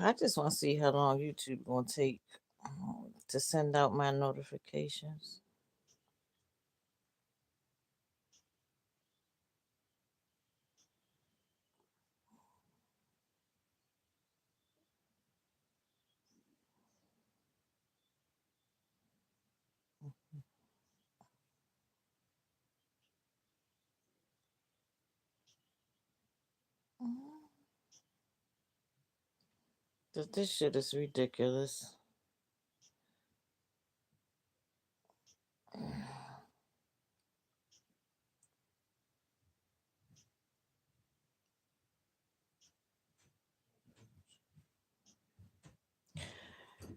I just want to see how long YouTube gonna take to send out my notifications. This shit is ridiculous.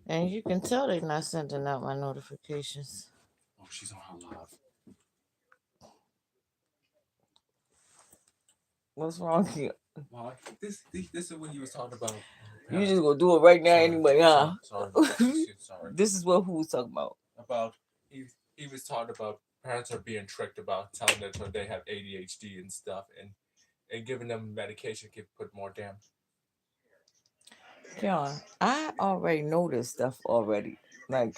And you can tell they're not sending out my notifications. Oh, she's on her live. What's wrong here? Why? This is when you was talking about. You just gonna do it right now Sorry, anyway, huh? sorry, sorry. This is what who was talking about. About he was talking about parents are being tricked about telling their children they have ADHD and stuff, and giving them medication can put more damage. John, I already know this stuff already. Like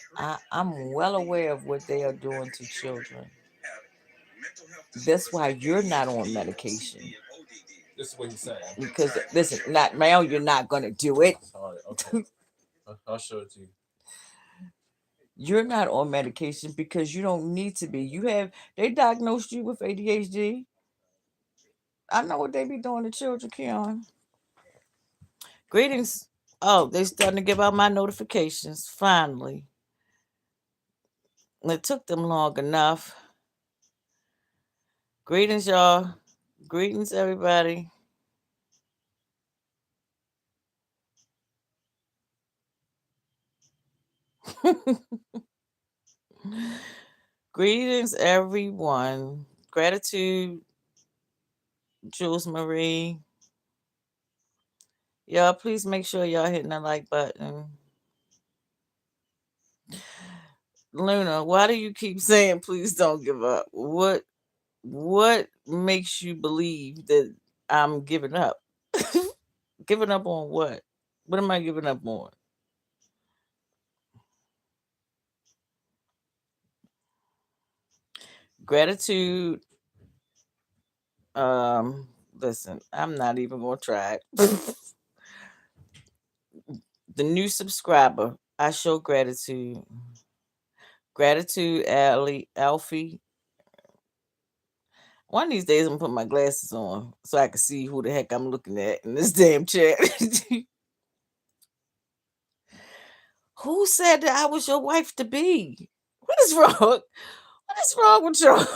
I'm well aware of what they are doing to children. That's why you're not on medication. This is what he's saying. Because listen, not now you're not gonna do it. Sorry, okay. I'll show it to you. You're not on medication because you don't need to be. They diagnosed you with ADHD. I know what they be doing to children, Keon. Greetings. Oh, they starting to give out my notifications. Finally. It took them long enough. Greetings, y'all. Greetings, everybody. Greetings, everyone. Gratitude, Jules Marie. Y'all, please make sure y'all hitting the like button. Luna, why do you keep saying please don't give up? What makes you believe that I'm giving up? Giving up on what? What am I giving up on? Gratitude. Listen, I'm not even gonna try it. The new subscriber, I show gratitude. Gratitude, Alfie. One of these days, I'm gonna put my glasses on so I can see who the heck I'm looking at in this damn chat. Who said that I was your wife to be? What is wrong? What is wrong with y'all?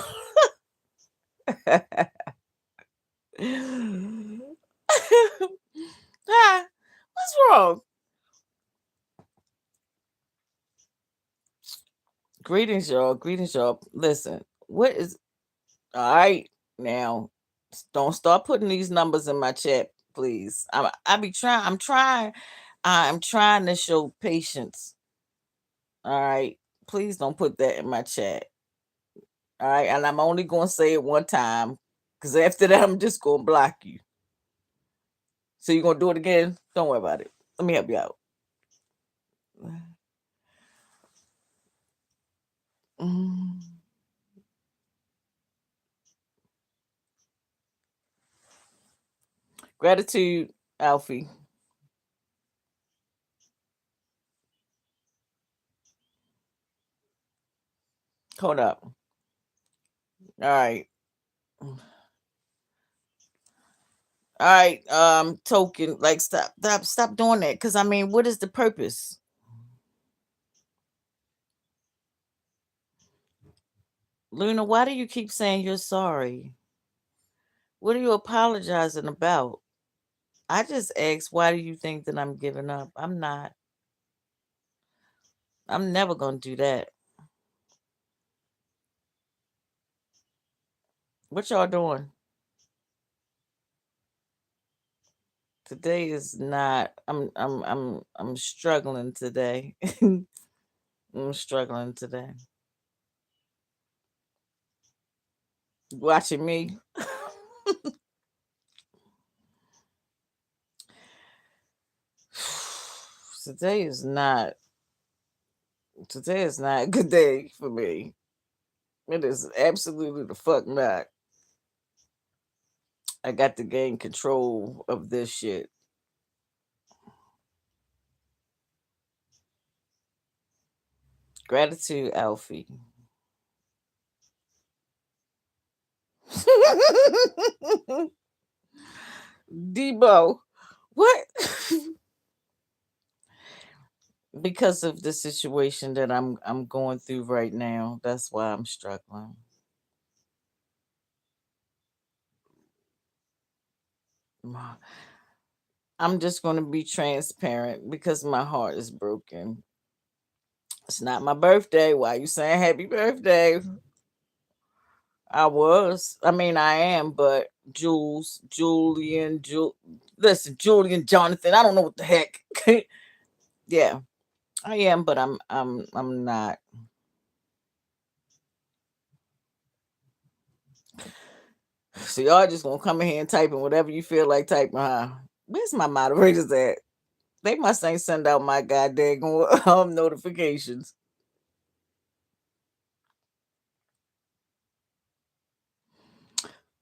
Ah, what's wrong? Greetings, y'all. Greetings, y'all. Listen, what is all right now? Don't start putting these numbers in my chat, please. I be trying. I'm trying. I'm trying to show patience. All right. Please don't put that in my chat. All right. And I'm only going to say it one time because after that, I'm just going to block you. So you're going to do it again? Don't worry about it. Let me help you out. Mm. Gratitude, Alfie. Hold up. All right. All right, token, like stop doing that. Cause I mean, what is the purpose? Luna, why do you keep saying you're sorry? What are you apologizing about? I just asked, why do you think that I'm giving up? I'm not. I'm never gonna do that. What y'all doing? Today is not. I'm struggling today. I'm struggling today. Watching me. today is not. Today is not a good day for me. It is absolutely the fuck not. I got to gain control of this shit. Gratitude, Alfie. Debo, what? Because of the situation that I'm going through right now. That's why I'm struggling. I'm just going to be transparent because my heart is broken. It's not my birthday. Why you saying happy birthday? I was. I mean, I am, but listen, Julian, Jonathan. I don't know what the heck. yeah, I am, but I'm not. So y'all just gonna come in here and typing whatever you feel like typing, huh? Where's my moderators at? They must ain't send out my goddamn notifications.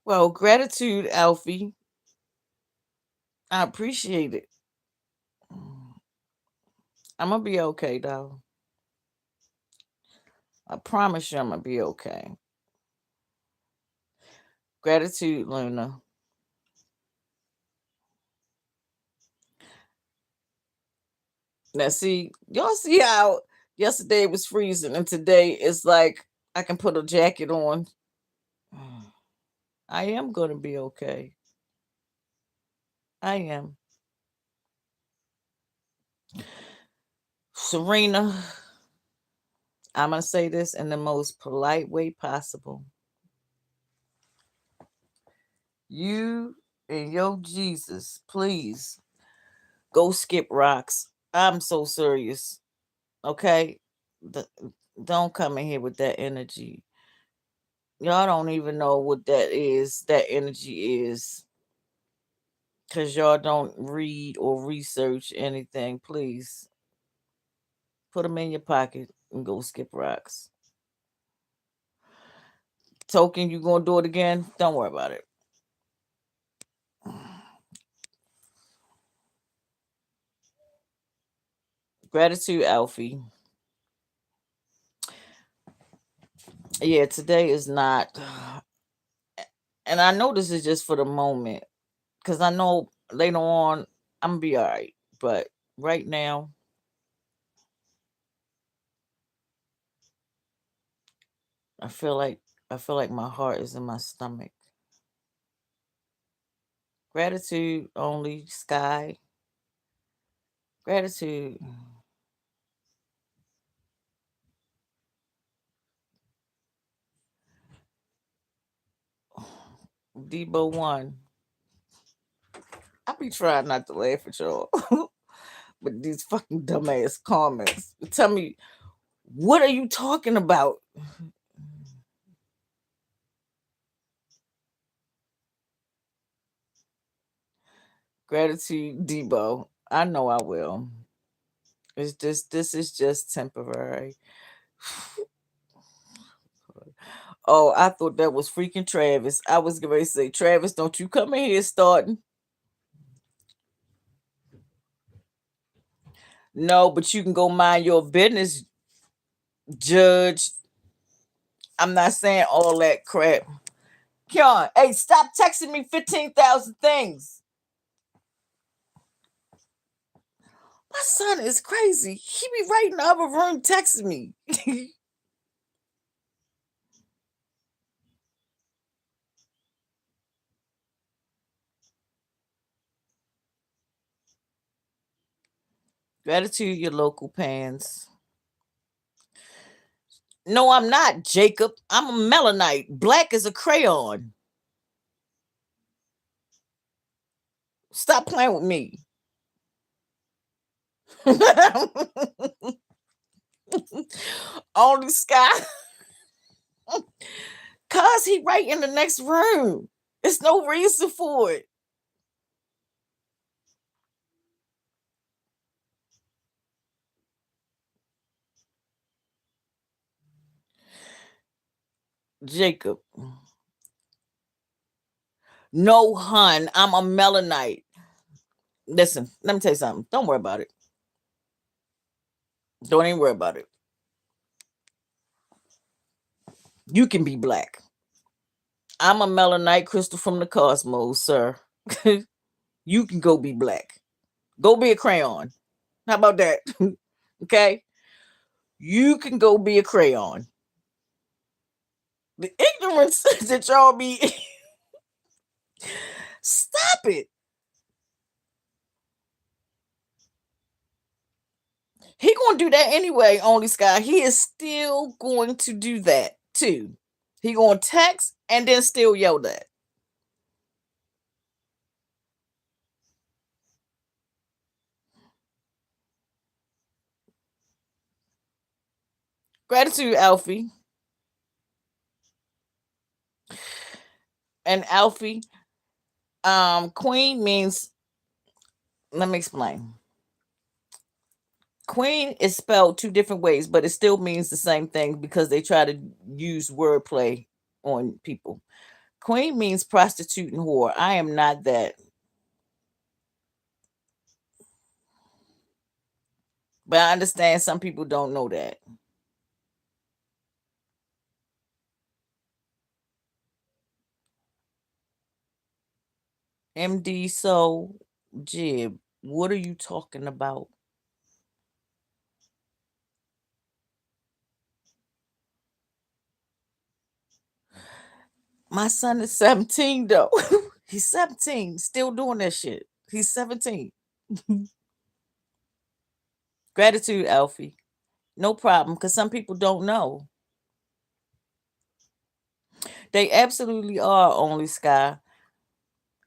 Well, gratitude, Alfie. I appreciate it. I'm gonna be okay though. I promise you I'm gonna be okay. Gratitude, Luna. Now see, y'all see how yesterday was freezing and today it's like I can put a jacket on. I am gonna be okay. I am. Serena, I'm gonna say this in the most polite way possible. You and your Jesus, please go skip rocks. I'm so serious. Okay? The, don't come in here with that energy. Y'all don't even know what that energy is. Because y'all don't read or research anything. Please put them in your pocket and go skip rocks. Token, you gonna do it again? Don't worry about it. Gratitude, Alfie. Yeah, today is not, and I know this is just for the moment because I know later on I'm gonna be all right. But right now, I feel like I feel like my heart is in my stomach. Gratitude only, Sky. Gratitude, Debo one. I be trying not to laugh at y'all, but these fucking dumbass comments. Tell me, what are you talking about? Gratitude, Debo. I know I will. It's just this is just temporary. Oh, I thought that was freaking Travis. I was going to say, Travis, don't you come in here starting. No, but you can go mind your business, Judge. I'm not saying all that crap. Kion, hey, stop texting me 15,000 things. son is crazy. He be right in the other room texting me. Gratitude, your local pans. No, I'm not, Jacob. I'm a melanite. Black is a crayon. Stop playing with me. Only Sky. Cause he right in the next room. There's no reason for it. Jacob. No, hun. I'm a melanite. Listen, let me tell you something. Don't worry about it. Don't even worry about it. You can be black. I'm a melanite crystal from the cosmos, sir. You can go be black. Go be a crayon. How about that? Okay? You can go be a crayon. The ignorance that y'all be stop it. He gonna do that anyway, only Sky. He is still going to do that too. He gonna text and then still yell that. Gratitude, Alfie. And Alfie, queen means, let me explain. Queen is spelled two different ways, but it still means the same thing because they try to use wordplay on people. Queen means prostitute and whore. I am not that. But I understand some people don't know that. MD So Jib, what are you talking about? My son is 17 though. He's 17, still doing that shit. He's 17. Gratitude, Alfie. No problem, because some people don't know. They absolutely are, only Sky.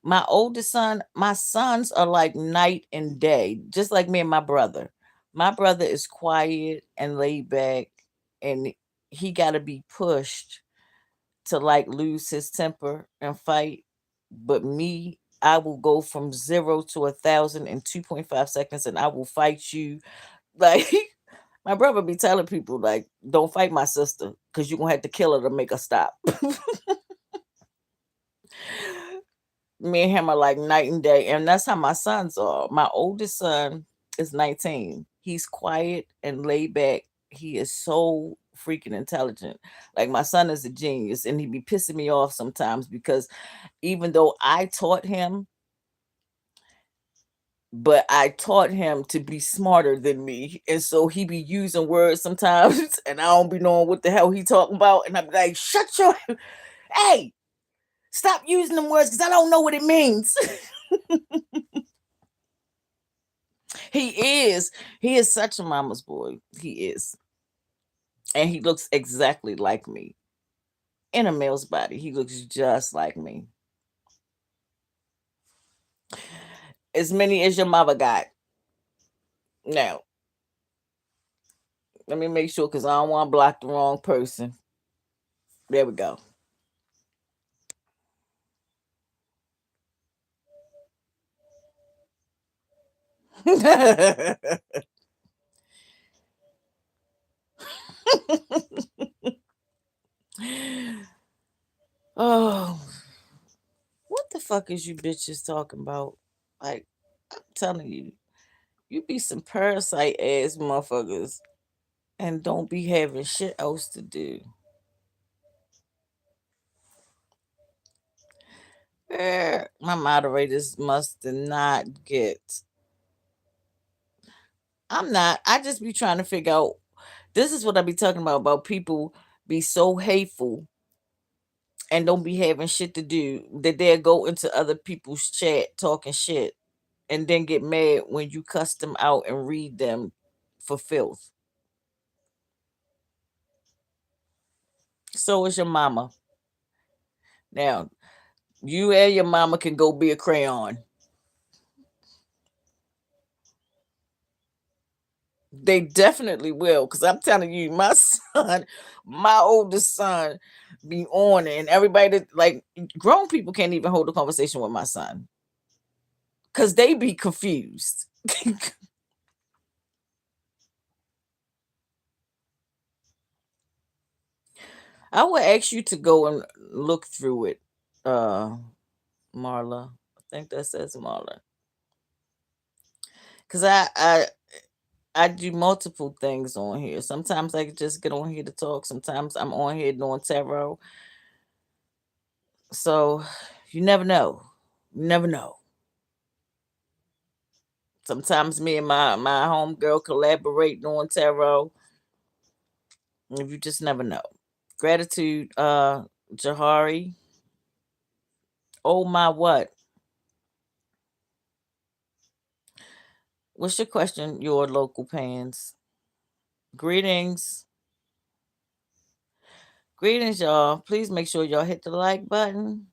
My oldest son, my sons are like night and day, just like me and my brother. My brother is quiet and laid back, and he got to be pushed to like lose his temper and fight. But me, I will go from 0 to 1,000 in 2.5 seconds, and I will fight you. Like my brother be telling people, like, don't fight my sister because you're gonna have to kill her to make her stop. Me and him are like night and day, and that's how my sons are. My oldest son is 19. He's quiet and laid back. He is so freaking intelligent. Like my son is a genius, and he be pissing me off sometimes because even though I taught him, but I taught him to be smarter than me, and so he be using words sometimes, and I don't be knowing what the hell he talking about, and I'm like, shut your, hey, stop using them words because I don't know what it means. He is. He is such a mama's boy. He is. And he looks exactly like me. In a male's body. He looks just like me. As many as your mother got. Now, let me make sure because I don't want to block the wrong person. There we go. Oh, what the fuck is you bitches talking about? Like, I'm telling you, you be some parasite ass motherfuckers and don't be having shit else to do. My moderators must not get I'm not. I just be trying to figure out. This is what I be talking about people be so hateful and don't be having shit to do that they'll go into other people's chat talking shit and then get mad when you cuss them out and read them for filth. So is your mama. Now, you and your mama can go be a crayon. They definitely will, because I'm telling you, my son, my oldest son, be on it, and everybody that like grown people can't even hold a conversation with my son because they be confused. I would ask you to go and look through it, uh, Marla. I think that says Marla, because I do multiple things on here. Sometimes I just get on here to talk. Sometimes I'm on here doing tarot. So you never know. You never know. Sometimes me and my homegirl collaborate on tarot. You just never know. Gratitude, Jahari. Oh my what? What's your question? Your local pans. Greetings. Greetings, y'all. Please make sure y'all hit the like button.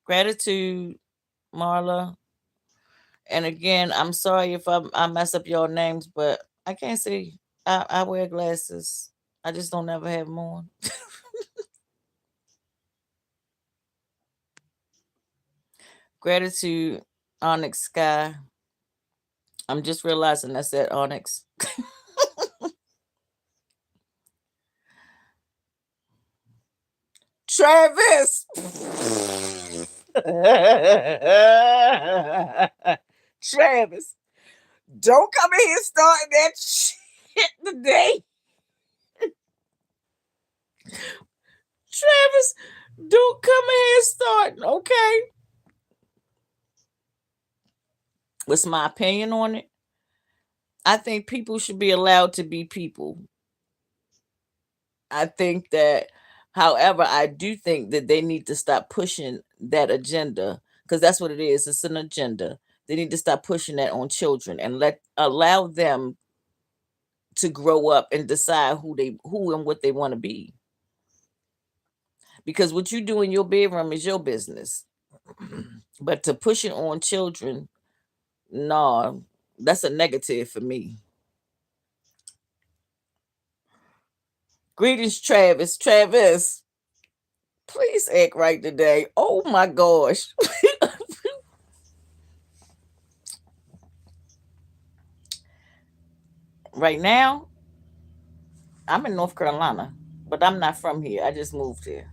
Gratitude, Marla. And again, I'm sorry if I mess up your names, but I can't see. I wear glasses. I just don't ever have them on. Gratitude, Onyx Sky. I'm just realizing that's that Onyx. Travis. Travis, don't come in here starting that shit today. Travis, don't come in here starting, okay? What's my opinion on it? I think people should be allowed to be people. I think that, however, I do think that they need to stop pushing that agenda because that's what it is. It's an agenda. They need to stop pushing that on children and let allow them to grow up and decide who and what they want to be. Because what you do in your bedroom is your business. But to push it on children, no, that's a negative for me. Greetings, Travis. Travis, please act right today. Oh my gosh. Right now, I'm in North Carolina, but I'm not from here. I just moved here.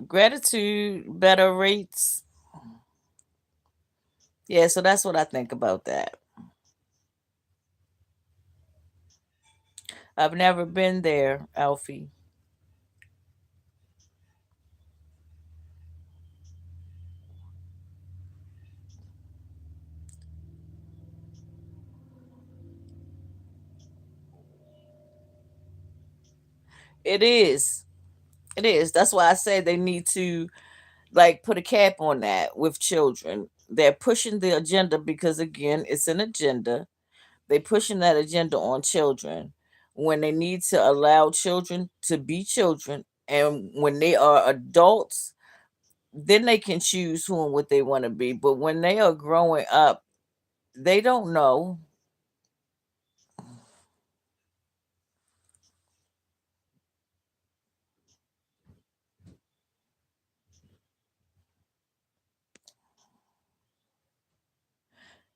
Gratitude, better rates. Yeah, so that's what I think about that. I've never been there, Alfie. It is. It is. That's why I say they need to like put a cap on that with children. They're pushing the agenda because again, it's an agenda. They pushing that agenda on children when they need to allow children to be children and when they are adults, then they can choose who and what they want to be. But when they are growing up, they don't know.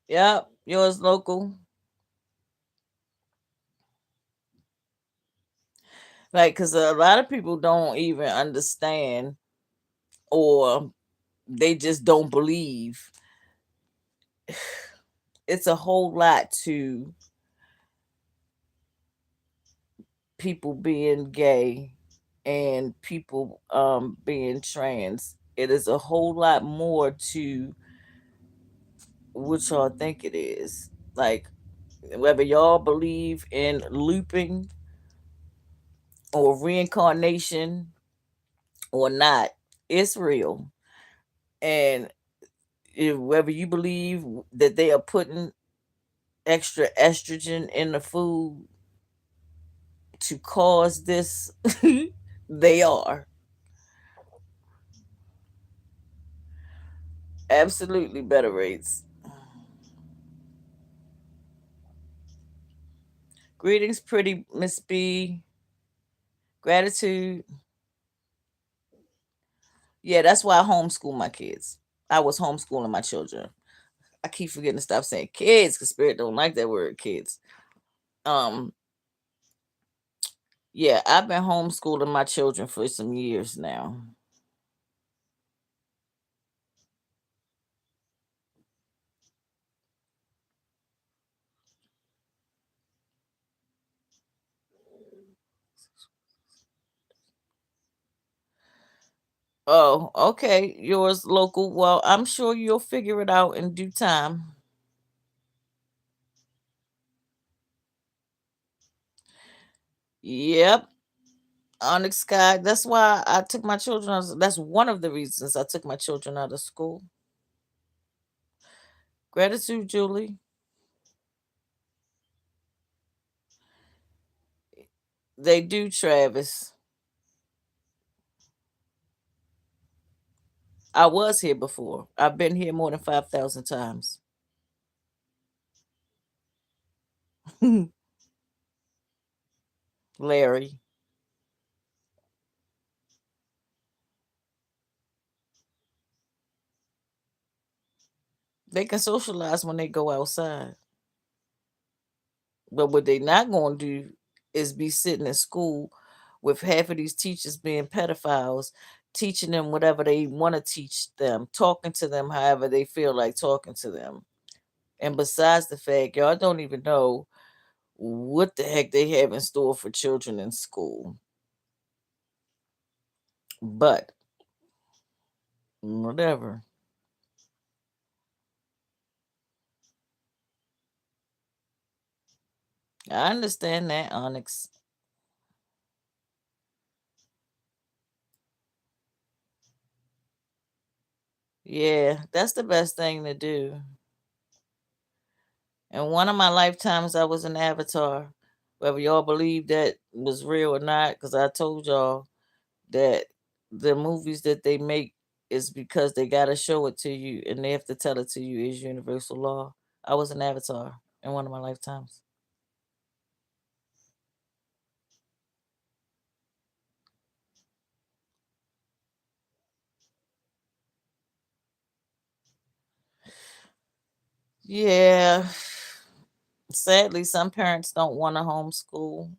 Yep, yours local. Like, because a lot of people don't even understand or they just don't believe. It's a whole lot to people being gay. and people being trans. It is a whole lot more to what y'all think it is. Like, whether y'all believe in looping or reincarnation or not, it's real. And whether you believe that they are putting extra estrogen in the food to cause this, they are. Absolutely better rates. Greetings, pretty Miss B. Gratitude. Yeah, that's why I homeschool my kids. I was homeschooling my children. I keep forgetting to stop saying kids because Spirit don't like that word, kids. Um, yeah, I've been homeschooling my children for some years now. Oh, okay. Yours local. Well, I'm sure you'll figure it out in due time. Yep. Onyx Sky. That's why I took my children out. That's one of the reasons I took my children out of school. Gratitude, Julie. They do, Travis. I was here before. I've been here more than 5,000 times. Larry. They can socialize when they go outside. But what they not going to do is be sitting in school with half of these teachers being pedophiles, teaching them whatever they want to teach them, talking to them however they feel like talking to them. And besides the fact, y'all don't even know what the heck they have in store for children in school. But whatever. I understand that, Onyx. Yeah, that's the best thing to do. And one of my lifetimes, I was an avatar. Whether y'all believe that was real or not, because I told y'all that the movies that they make is because they got to show it to you and they have to tell it to you is universal law. I was an avatar in one of my lifetimes. Yeah. Sadly, some parents don't want to homeschool.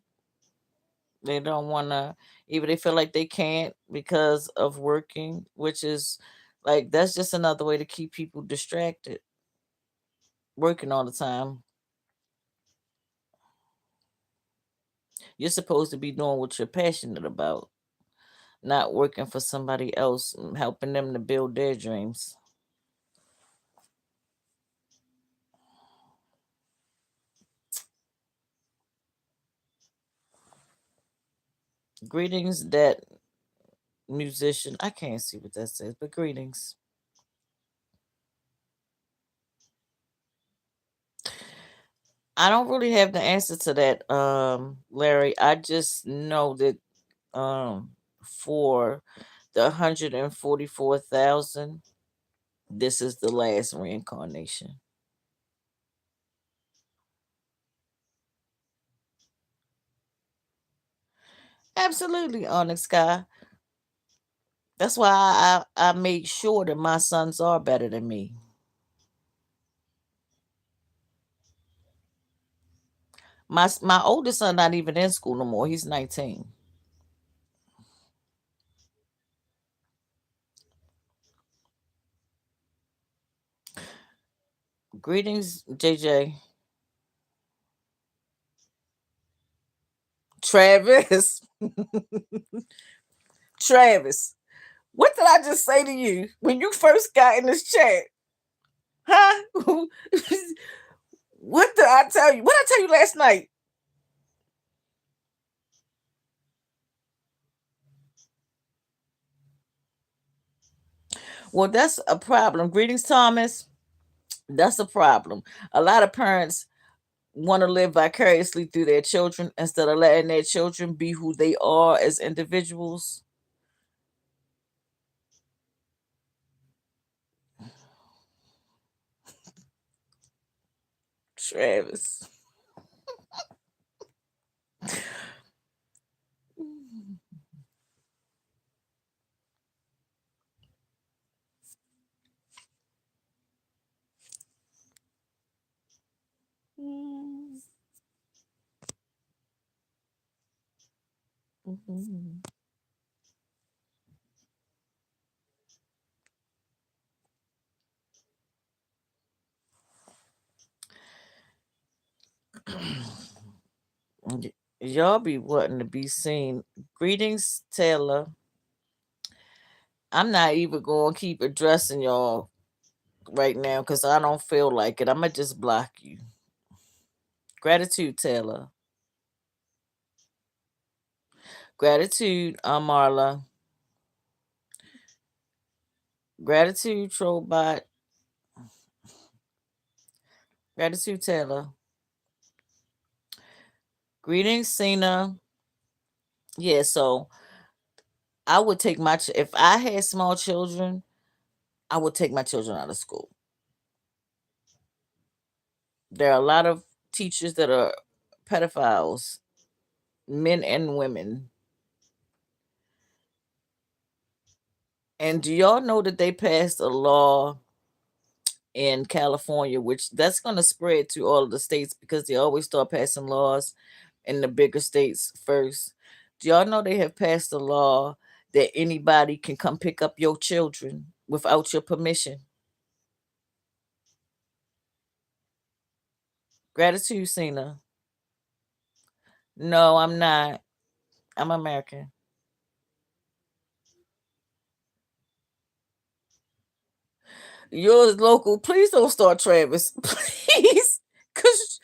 They don't want to, even they feel like they can't because of working, which is like that's just another way to keep people distracted, working all the time. You're supposed to be doing what you're passionate about, not working for somebody else, helping them to build their dreams. Greetings, that musician. I can't see what that says, but greetings. I don't really have the answer to that, Larry. I just know that for the 144,000, this is the last reincarnation. Absolutely, Onyx Sky. That's why I made sure that my sons are better than me. My oldest son not even in school no more. He's 19. Greetings, JJ. Travis, Travis, what did I just say to you when you first got in this chat? Huh? What did I tell you? What did I tell you last night? Well, that's a problem. Greetings, Thomas. That's a problem. A lot of parents want to live vicariously through their children instead of letting their children be who they are as individuals. Travis. Y'all be wanting to be seen. Greetings, Taylor. I'm not even going to keep addressing y'all right now because I don't feel like it. I'm going to just block you. Gratitude, Taylor. Gratitude, Marla. Gratitude, Trollbot. Gratitude, Taylor. Greetings, Cena. Yeah, so I would take if I had small children, I would take my children out of school. There are a lot of teachers that are pedophiles, men and women. And do y'all know that they passed a law in California, which that's going to spread to all of the states because they always start passing laws in the bigger states first. Do y'all know they have passed a law that anybody can come pick up your children without your permission? Gratitude, Cena. No, I'm not. I'm American. Yours local. Please don't start Travis. Please. Because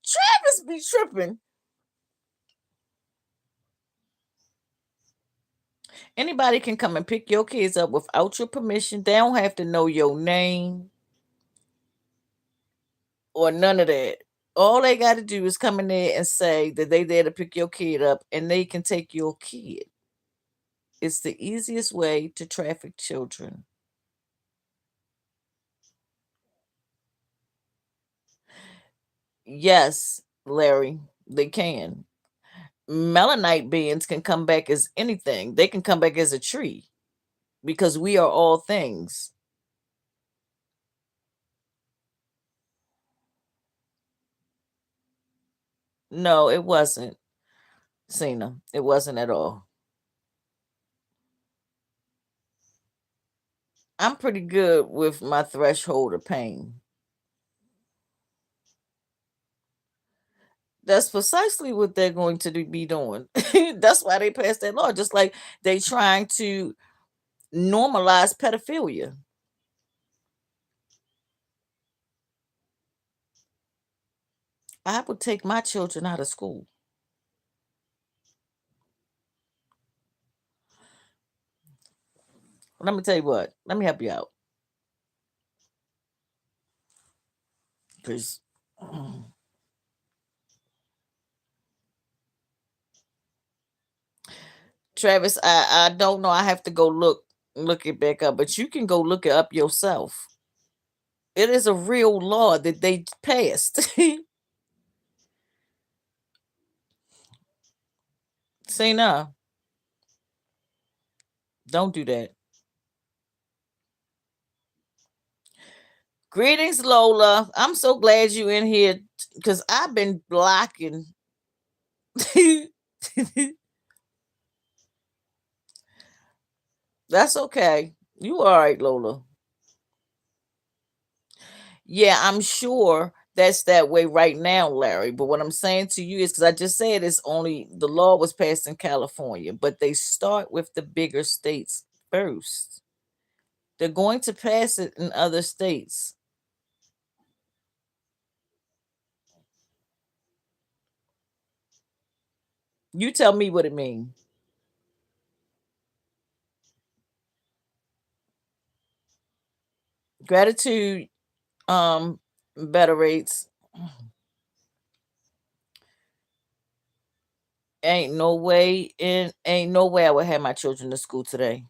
Travis be tripping. Anybody can come and pick your kids up without your permission. They don't have to know your name or none of that. All they got to do is come in there and say that they there to pick your kid up and they can take your kid. It's the easiest way to traffic children. Yes, Larry, they can. Melanite beings can come back as anything. They can come back as a tree because we are all things. No, it wasn't, Cena. It wasn't at all. I'm pretty good with my threshold of pain. That's precisely what they're going to be doing. That's why they passed that law. Just like they trying to normalize pedophilia. I would take my children out of school. Let me tell you what. Let me help you out. Because Travis, I don't know. I have to go look it back up, but you can go look it up yourself. It is a real law that they passed. Say no. Don't do that. Greetings, Lola. I'm so glad you in here because I've been blocking. That's okay. You all right, Lola. Yeah, I'm sure that's that way right now, Larry. But what I'm saying to you is because I just said it's only the law was passed in California, but they start with the bigger states first. They're going to pass it in other states. You tell me what it means. Gratitude, better rates. Ain't no way I would have my children to school today.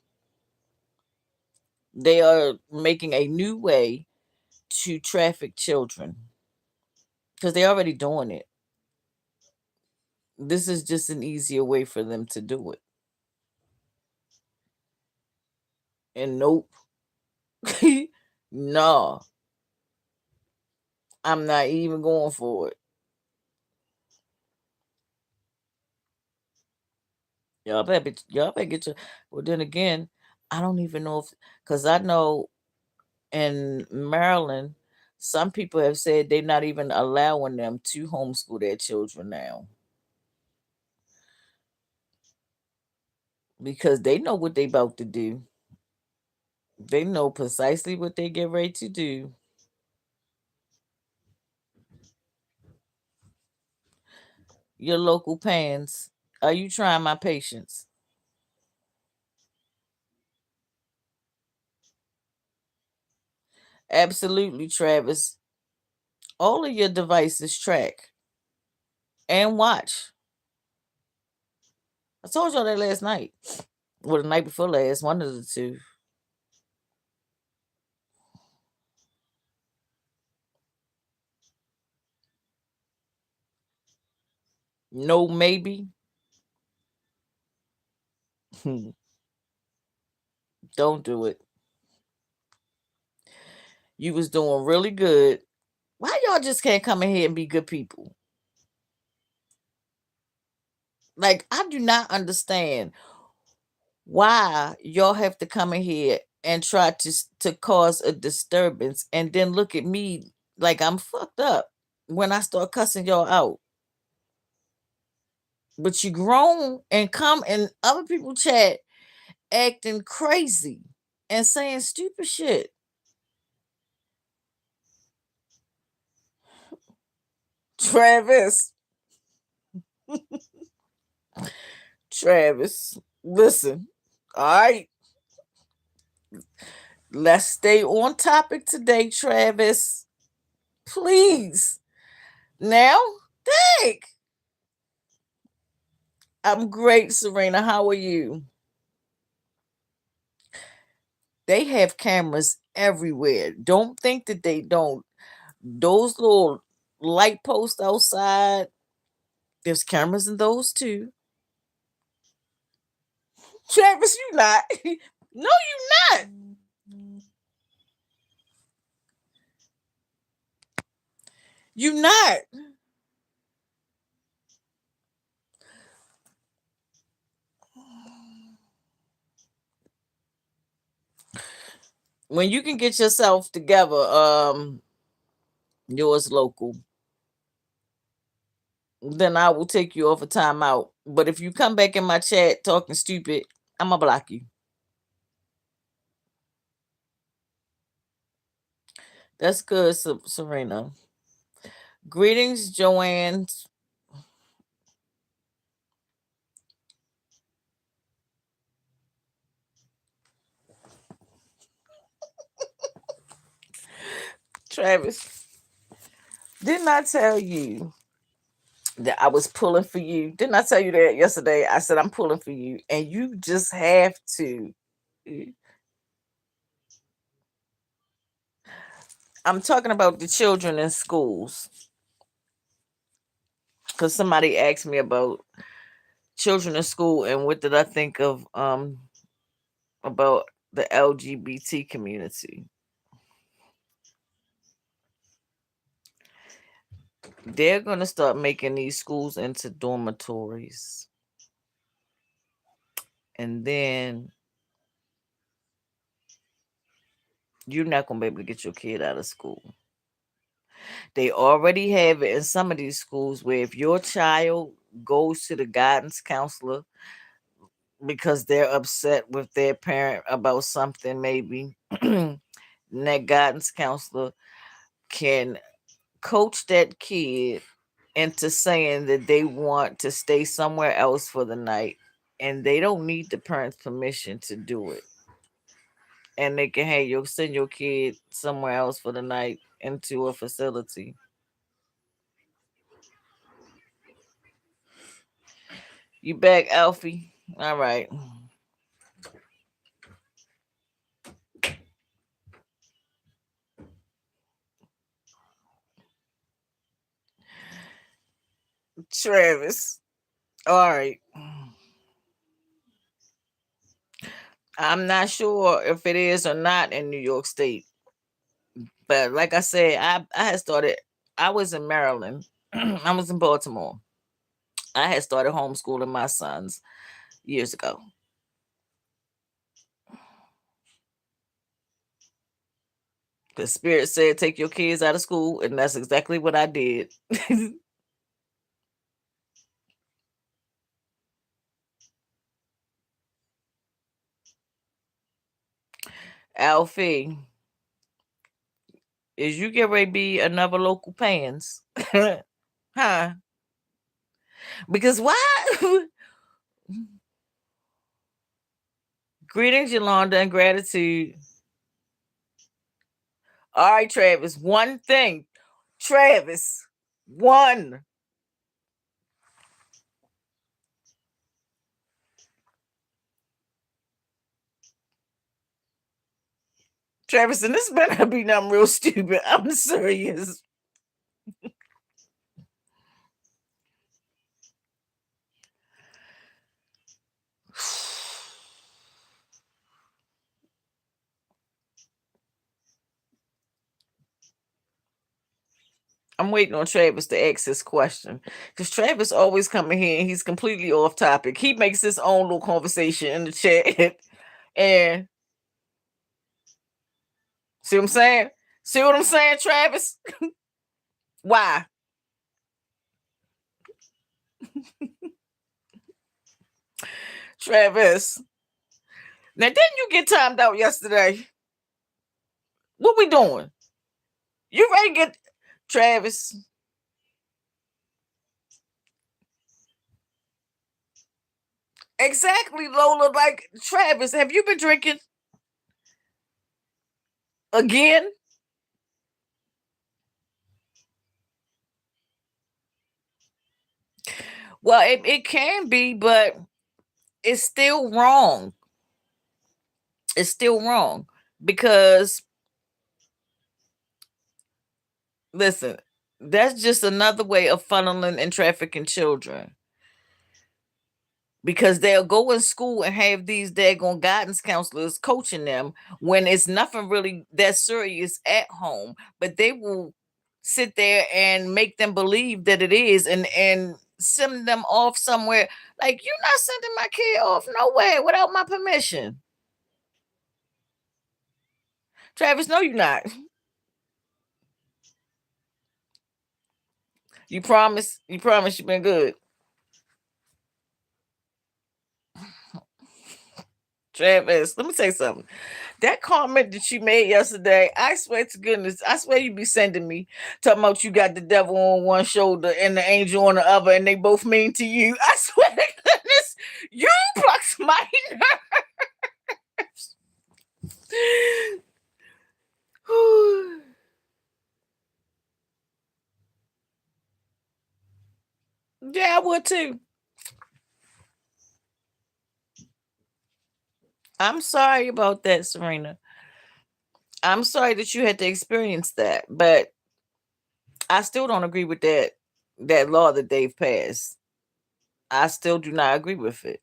They are making a new way to traffic children because they're already doing it. This is just an easier way for them to do it. And nope. No, I'm not even going for it. Y'all better get your. Well, then again, I don't even know if because I know in Maryland, some people have said they're not even allowing them to homeschool their children now because they know what they about to do. They know precisely what they get ready to do. Your local pans. Are you trying my patience? Absolutely, Travis. All of your devices track and watch. I told y'all that last night. Well, the night before last, one of the two. No, maybe. Don't do it. You was doing really good. Why y'all just can't come in here and be good people? Like, I do not understand why y'all have to come in here and try to cause a disturbance and then look at me like I'm fucked up when I start cussing y'all out. But you grown and come in other people chat acting crazy and saying stupid shit. Travis, Travis, listen. All right, let's stay on topic today, Travis. Please. Now, thank. I'm great, Serena. How are you? They have cameras everywhere. Don't think that they don't. Those little light posts outside, there's cameras in those too. Travis, you not. No, you not. You not. When you can get yourself together, yours local, then I will take you off a timeout. But if you come back in my chat talking stupid, I'm gonna block you. That's good, Serena. Greetings, Joanne. Travis, didn't I tell you that I was pulling for you? Didn't I tell you that yesterday? I said I'm pulling for you, and you just have to. I'm talking about the children in schools because somebody asked me about children in school and what did I think of about the LGBT community. They're going to start making these schools into dormitories. And then you're not going to be able to get your kid out of school. They already have it in some of these schools where if your child goes to the guidance counselor because they're upset with their parent about something, maybe, and that guidance counselor can coach that kid into saying that they want to stay somewhere else for the night and they don't need the parents' permission to do it. And they can, hey, you'll send your kid somewhere else for the night into a facility. You back, Alfie? All right. Travis. All right. I'm not sure if it is or not in New York State. But like I said, I had started, I was in Maryland. I was in Baltimore. I had started homeschooling my sons years ago. The spirit said, take your kids out of school, and that's exactly what I did. Alfie, is you get ready to be another local pans? Huh? Because why? Greetings, Yolanda, and gratitude. All right, Travis. One thing, Travis. One. Travis, and this better be nothing real stupid. I'm serious. I'm waiting on Travis to ask this question because Travis always coming here and he's completely off topic. He makes his own little conversation in the chat, and see what I'm saying? See what I'm saying, Travis? Why? Travis. Now, didn't you get timed out yesterday? What we doing? You ready to get Travis? Exactly, Lola. Like, Travis, have you been drinking again? Well, it can be, but it's still wrong. It's still wrong because, listen, that's just another way of funneling and trafficking children. Because they'll go in school and have these daggone guidance counselors coaching them when it's nothing really that serious at home, but they will sit there and make them believe that it is, and send them off somewhere. Like, you're not sending my kid off nowhere without my permission. Travis, no, you're not. You promise. You promise you've been good. Travis, let me say something. That comment that you made yesterday, I swear to goodness, I swear you be sending me talking about you got the devil on one shoulder and the angel on the other, and they both mean to you. I swear to goodness, you plucks my nerves. Yeah, I would too. I'm sorry about that, Serena. I'm sorry that you had to experience that, but I still don't agree with that law that they've passed. I still do not agree with it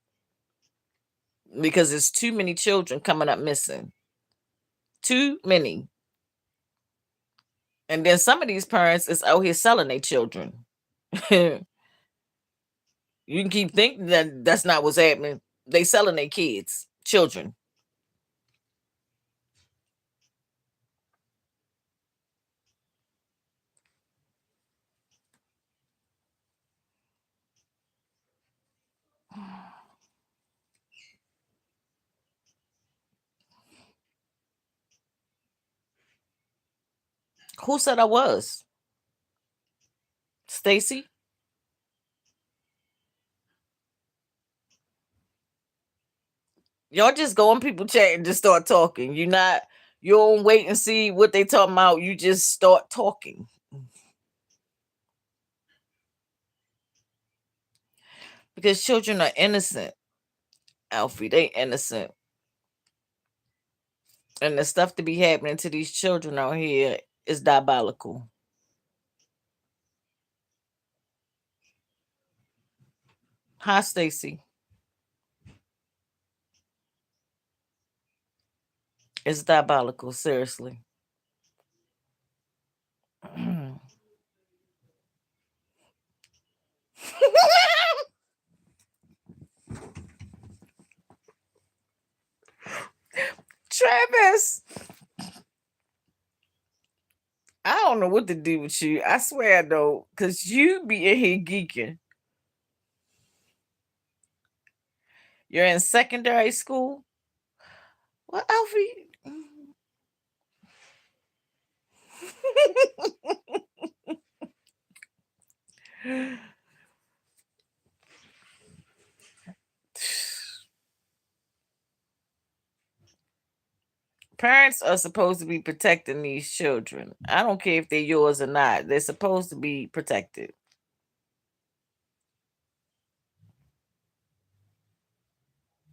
because it's too many children coming up missing. Too many. And then some of these parents is out here selling their children. You can keep thinking that that's not what's happening. They selling their kids, children. Who said I was? Stacy? Y'all just go on people chat and just start talking. You don't wait and see what they talking about. You just start talking. Because children are innocent, Alfie. They innocent. And the stuff to be happening to these children out here is diabolical. Hi, Stacy. It's diabolical, seriously. Travis, I don't know what to do with you. I swear though, because you be in here geeking. You're in secondary school? Well, Alfie. Parents are supposed to be protecting these children. I don't care if they're yours or not. They're supposed to be protected.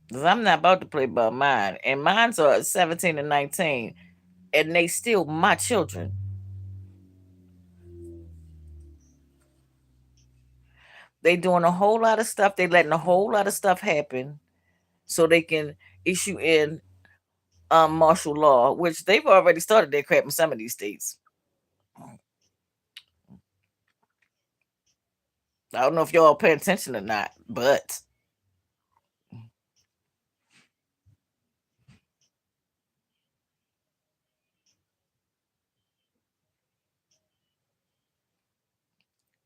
Because I'm not about to play by mine. And mine's are 17 and 19. And they still my children. They doing a whole lot of stuff. They letting a whole lot of stuff happen so they can issue in martial law, which they've already started their crap in some of these states. I don't know if y'all pay attention or not, but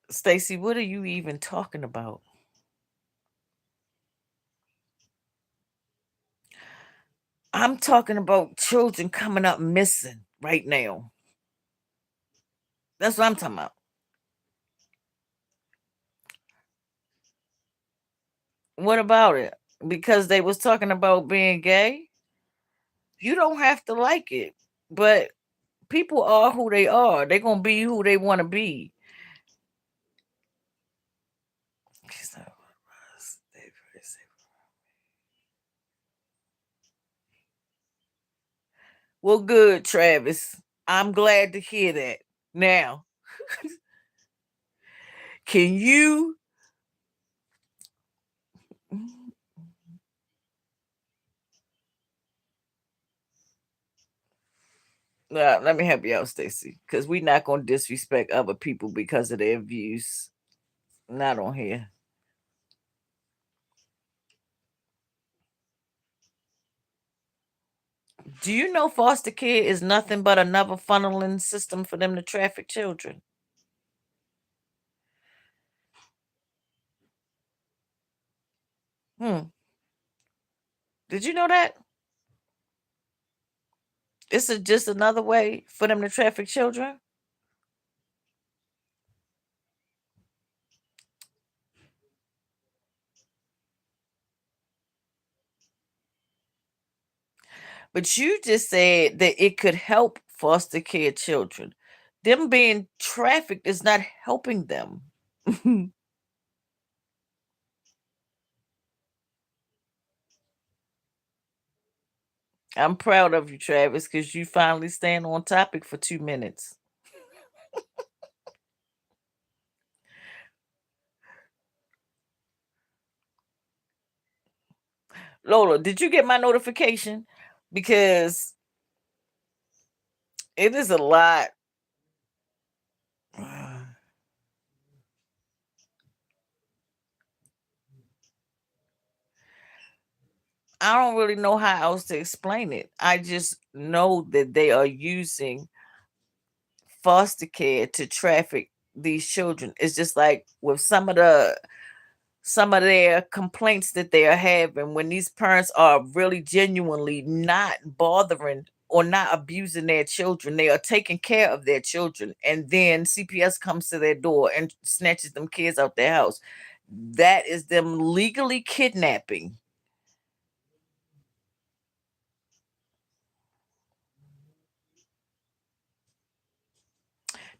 Stacy, what are you even talking about? I'm talking about children coming up missing right now. That's what I'm talking about. What about it? Because they was talking about being gay? You don't have to like it. But people are who they are. They're going to be who they want to be. Well, good, Travis. I'm glad to hear that. Now, can you let me help you out, Stacy, because we're not going to disrespect other people because of their views. Not on here. Do you know foster care is nothing but another funneling system for them to traffic children? Did you know that? It's just another way for them to traffic children? But you just said that it could help foster care children. Them being trafficked is not helping them. I'm proud of you, Travis, because you finally stand on topic for 2 minutes. Lola, did you get my notification? Because it is a lot. I don't really know how else to explain it. I just know that they are using foster care to traffic these children. It's just like with some of their complaints that they are having when these parents are really genuinely not bothering or not abusing their children. They are taking care of their children, and then CPS comes to their door and snatches them kids out their house. That is them legally kidnapping.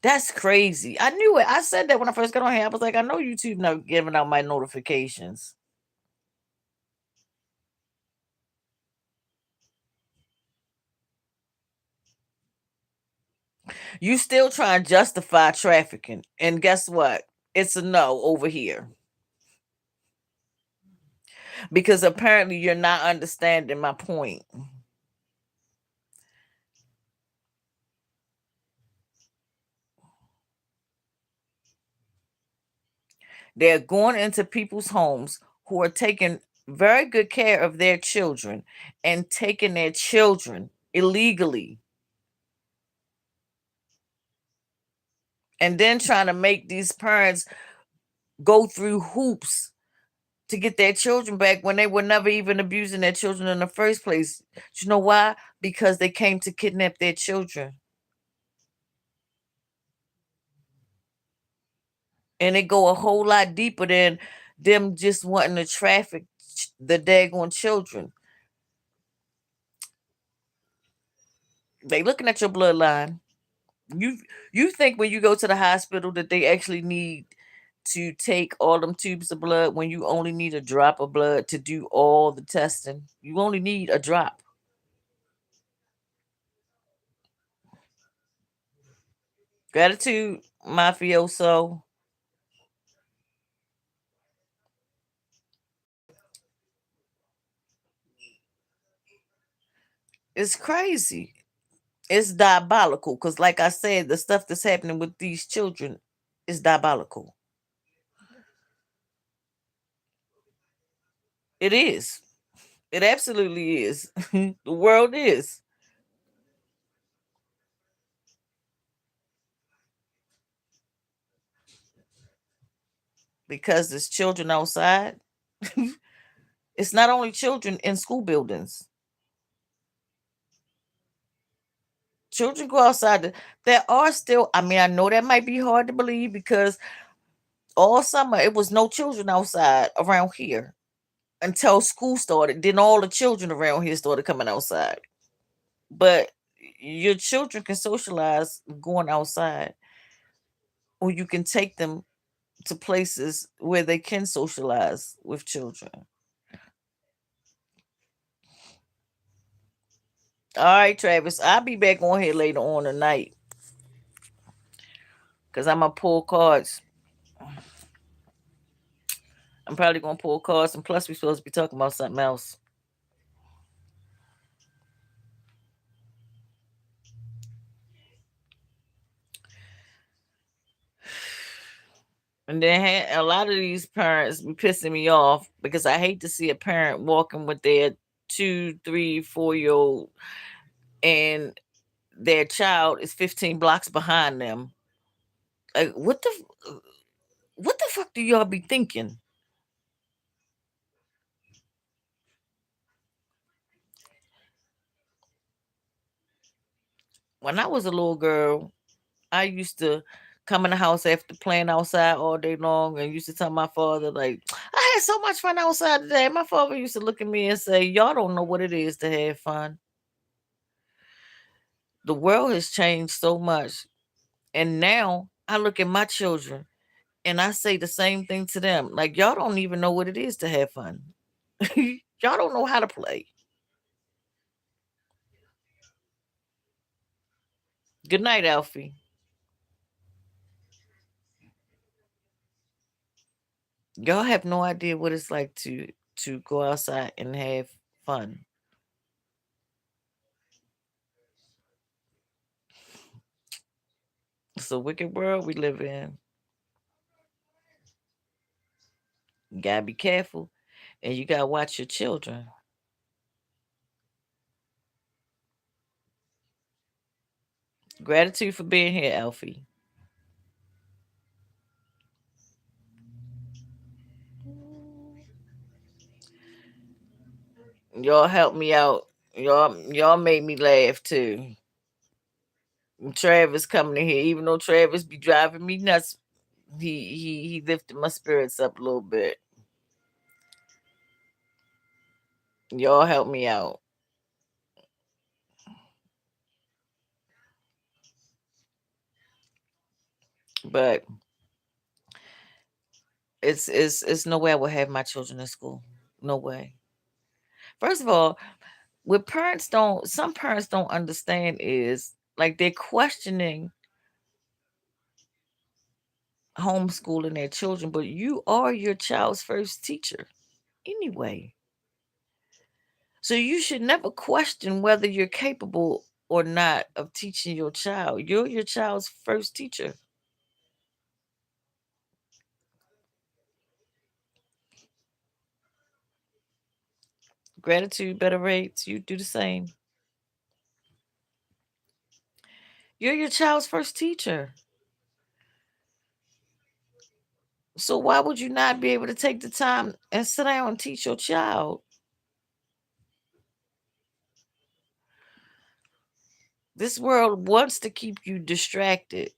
That's crazy. I knew it. I said that when I first got on here. I was like, I know YouTube not giving out my notifications. You still trying to justify trafficking. And guess what? It's a no over here. Because apparently you're not understanding my point. They're going into people's homes who are taking very good care of their children and taking their children illegally. And then trying to make these parents go through hoops to get their children back when they were never even abusing their children in the first place. You know why? Because they came to kidnap their children. And they go a whole lot deeper than them just wanting to traffic the daggone children. They looking at your bloodline. You think when you go to the hospital that they actually need to take all them tubes of blood when you only need a drop of blood to do all the testing? You only need a drop. Gratitude, mafioso. It's crazy. It's diabolical because, like I said, the stuff that's happening with these children is diabolical. It is. It absolutely is. The world is. Because there's children outside. It's not only children in school buildings. Children go outside. There are still, I mean, I know that might be hard to believe because all summer it was no children outside around here until school started. Then all the children around here started coming outside. But your children can socialize going outside, or you can take them to places where they can socialize with children. All right, Travis, I'll be back on here later on tonight because I'm gonna pull cards. I'm probably gonna pull cards, and plus we're supposed to be talking about something else. And then a lot of these parents be pissing me off because I hate to see a parent walking with their 2, 3, 4 year old and their child is 15 blocks behind them. Like, what the fuck do y'all be thinking? When I was a little girl, I used to come in the house after playing outside all day long and used to tell my father, like, I had so much fun outside today. My father used to look at me and say, y'all don't know what it is to have fun. The world has changed so much. And now I look at my children and I say the same thing to them. Like, y'all don't even know what it is to have fun. Y'all don't know how to play. Good night, Alfie. Y'all have no idea what it's like to go outside and have fun. It's a wicked world we live in. You gotta be careful and you gotta watch your children. Gratitude for being here, Alfie. Y'all help me out. Y'all made me laugh too. Travis coming in here, even though Travis be driving me nuts, he lifted my spirits up a little bit. Y'all help me out. But it's no way I would have my children in school. No way. First of all, what parents don't some parents don't understand is like they're questioning homeschooling their children, but you are your child's first teacher anyway. So you should never question whether you're capable or not of teaching your child. You're your child's first teacher. Gratitude, better rates, you do the same. You're your child's first teacher. So why would you not be able to take the time and sit down and teach your child? This world wants to keep you distracted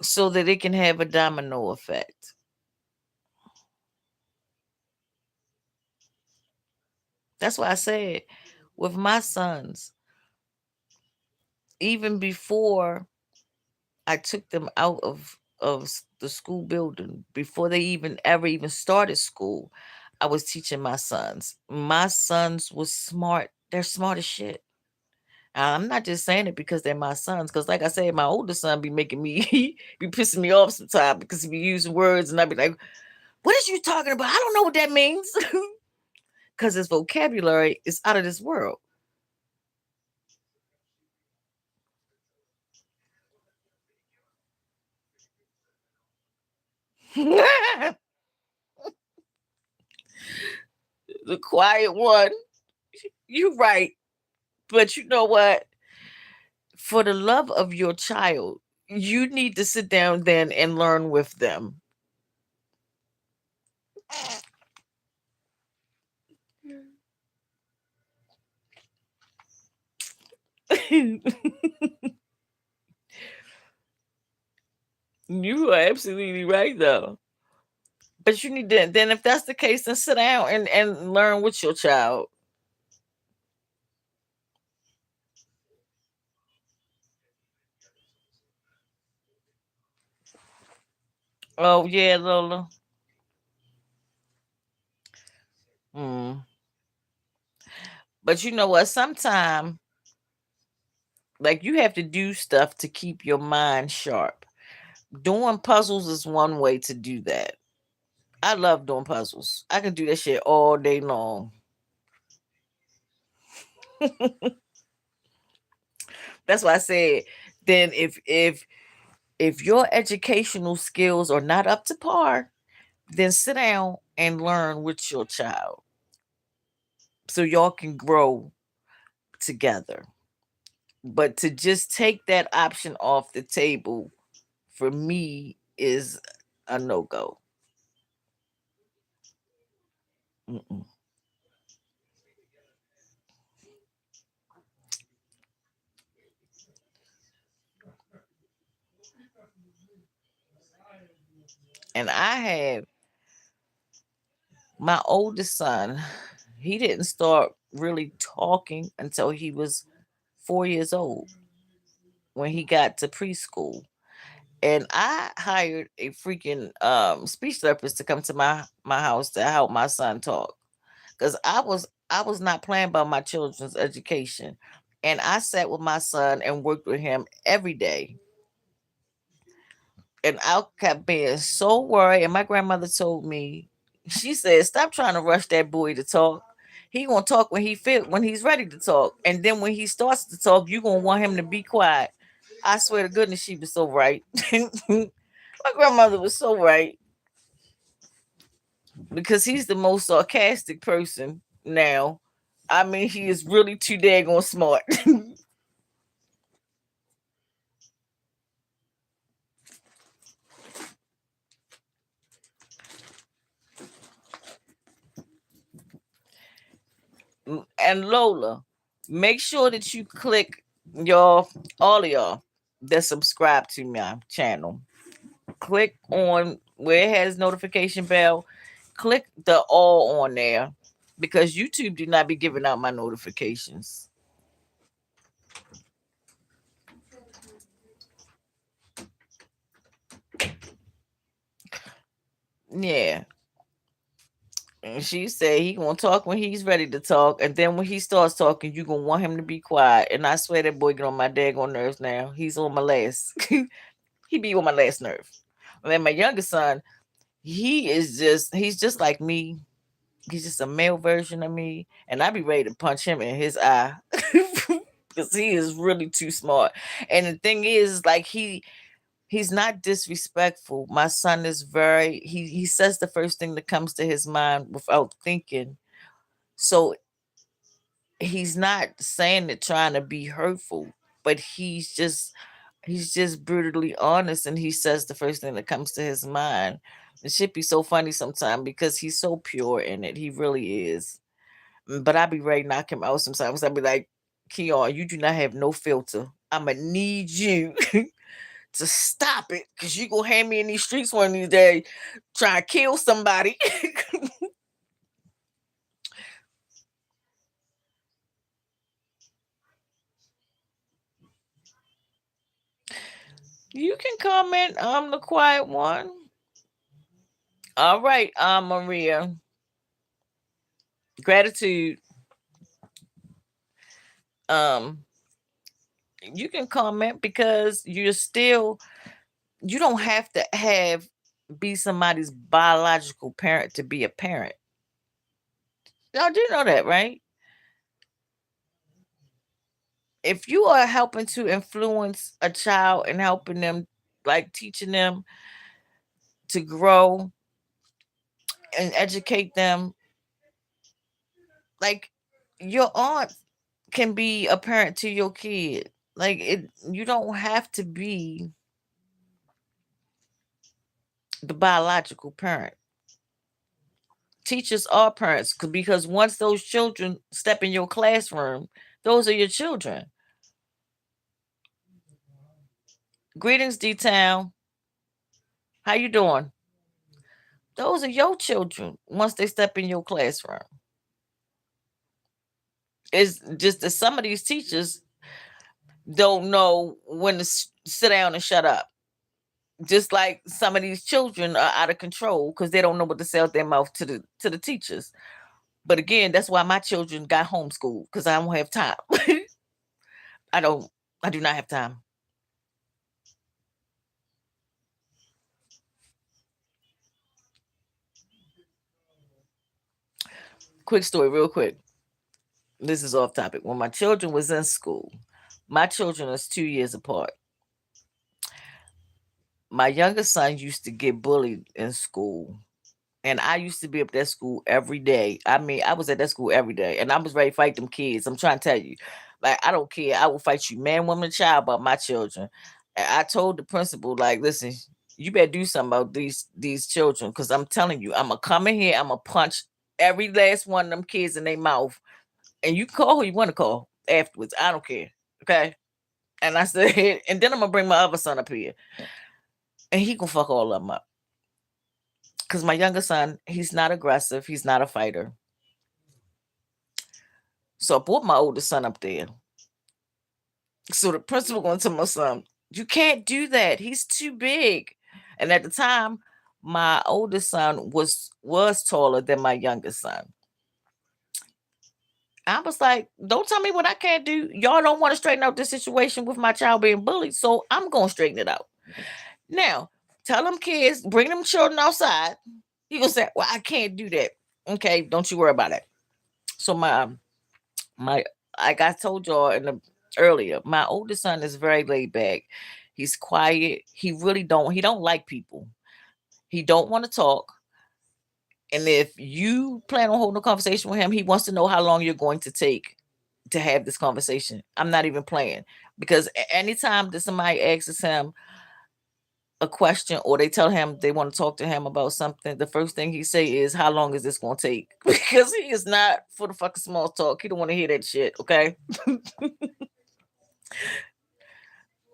so that it can have a domino effect. That's why I said with my sons, even before I took them out of the school building, before they even started school, I was teaching my sons. My sons was smart. They're smart as shit. And I'm not just saying it because they're my sons, because like I said, my older son be making me be pissing me off sometimes because he be using words and I be like, what is you talking about? I don't know what that means. Because his vocabulary is out of this world. The quiet one. You right. But you know what? For the love of your child, you need to sit down then and learn with them. You are absolutely right though. But you need to then if that's the case, then sit down and learn with your child. Oh yeah, Lola. Mm. But you know what? Sometimes like you have to do stuff to keep your mind sharp. Doing puzzles is one way to do that. I love doing puzzles. I can do that shit all day long. That's why I said then if your educational skills are not up to par, then sit down and learn with your child so y'all can grow together. But to just take that option off the table for me is a no go. And I have my oldest son, he didn't start really talking until he was 4 years old when he got to preschool. And I hired a freaking speech therapist to come to my house to help my son talk because I was not playing about my children's education, and I sat with my son and worked with him every day, and I kept being so worried. And my grandmother told me, she said, "Stop trying to rush that boy to talk. He gonna talk when he's ready to talk, and then when he starts to talk, you gonna want him to be quiet." I swear to goodness, she was so right. My grandmother was so right because he's the most sarcastic person now. I mean, he is really too daggone smart. And Lola, make sure that you click y'all, all of y'all that subscribe to my channel. Click on where it has notification bell. Click the all on there because YouTube do not be giving out my notifications. Yeah. And she said he gonna talk when he's ready to talk, and then when he starts talking, you gonna want him to be quiet. And I swear that boy get on my daggone nerves now. He's on my last. He be on my last nerve. And then my youngest son, he's just like me. He's just a male version of me, and I be ready to punch him in his eye because he is really too smart. And the thing is, like he's not disrespectful. My son is very he says the first thing that comes to his mind without thinking. So he's not saying it trying to be hurtful, but he's just brutally honest and he says the first thing that comes to his mind. It should be so funny sometimes because he's so pure in it. He really is. But I be ready to knock him out sometimes. I be like, Keon, you do not have no filter. I'ma need you to stop it because you gonna have me in these streets one of these days trying to kill somebody. You can comment. I'm the quiet one. All right, Maria. Gratitude. Um, you can comment because you don't have to be somebody's biological parent to be a parent. Y'all do know that, right? If you are helping to influence a child and helping them, like teaching them to grow and educate them, like your aunt can be a parent to your kid. Like you don't have to be the biological parent. Teachers are parents because once those children step in your classroom, those are your children. Greetings, D Town. How you doing? Those are your children once they step in your classroom. It's just that some of these teachers don't know when to sit down and shut up. Just like some of these children are out of control because they don't know what to say out their mouth to the teachers. But again, that's why my children got homeschooled because I don't have time. I don't. I do not have time. Quick story, real quick. This is off topic. When my children was in school, my children is 2 years apart. My youngest son used to get bullied in school. And I used to be up at that school every day. I mean, I was at that school every day, and I was ready to fight them kids. I'm trying to tell you, like, I don't care. I will fight you, man, woman, child, about my children. And I told the principal, like, listen, you better do something about these children, because I'm telling you, I'm gonna come in here, I'm gonna punch every last one of them kids in their mouth, and you call who you want to call afterwards. I don't care, okay? And I said, and then I'm gonna bring my other son up here, and he gonna fuck all of them up. Because my younger son, he's not aggressive, he's not a fighter. So I brought my oldest son up there. So the principal going to my son, you can't do that. He's too big. And at the time, my oldest son was taller than my youngest son. I was like, don't tell me what I can't do. Y'all don't want to straighten out this situation with my child being bullied, so I'm gonna straighten it out. Now, tell them kids, bring them children outside. You gonna say, well, I can't do that. Okay, don't you worry about it. So my like I told y'all earlier, my oldest son is very laid back. He's quiet. He don't like people. He don't want to talk. And if you plan on holding a conversation with him, he wants to know how long you're going to take to have this conversation. I'm not even playing because anytime that somebody asks him, a question or they tell him they want to talk to him about something, the first thing he say is, "How long is this gonna take?" Because he is not for the fucking small talk. He don't want to hear that shit. Okay.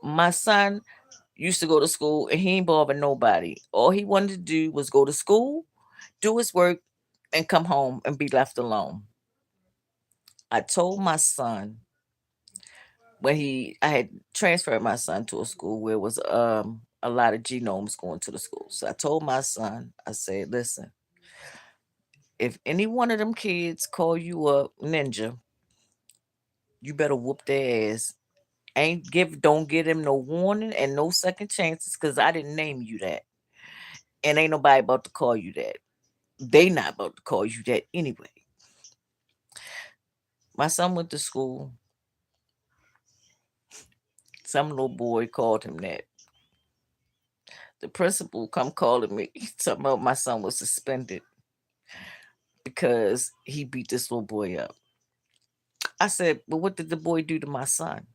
My son used to go to school and he ain't bother nobody. All he wanted to do was go to school, do his work, and come home and be left alone. I told my son when I had transferred my son to a school where it was a lot of genomes going to the school. So I told my son, I said, listen, if any one of them kids call you a ninja, you better whoop their ass. Don't give them no warning and no second chances because I didn't name you that. And ain't nobody about to call you that. They not about to call you that anyway. My son went to school. Some little boy called him that. The principal come calling me, talking about my son was suspended because he beat this little boy up. I said, "But what did the boy do to my son?"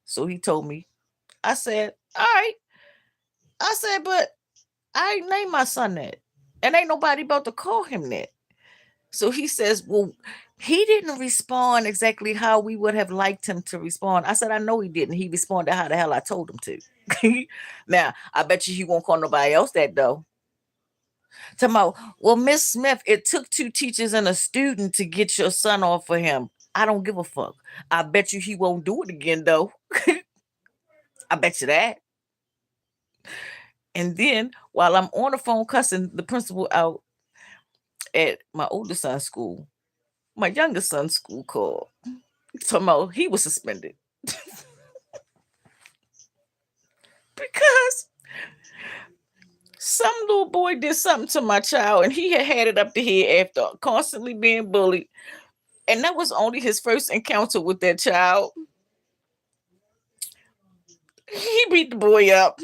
So he told me. I said, "All right." I said, "But I ain't named my son that. And ain't nobody about to call him that." So he says, "Well, he didn't respond exactly how we would have liked him to respond." I said, "I know he didn't. He responded how the hell I told him to." Now, I bet you he won't call nobody else that though. Talking about, "Well, Miss Smith, it took two teachers and a student to get your son off of him." I don't give a fuck. I bet you he won't do it again though. I bet you that. And then while I'm on the phone cussing the principal out at my oldest son's school, my youngest son's school called. Talking about he was suspended because some little boy did something to my child and he had it up to here after constantly being bullied. And that was only his first encounter with that child. He beat the boy up.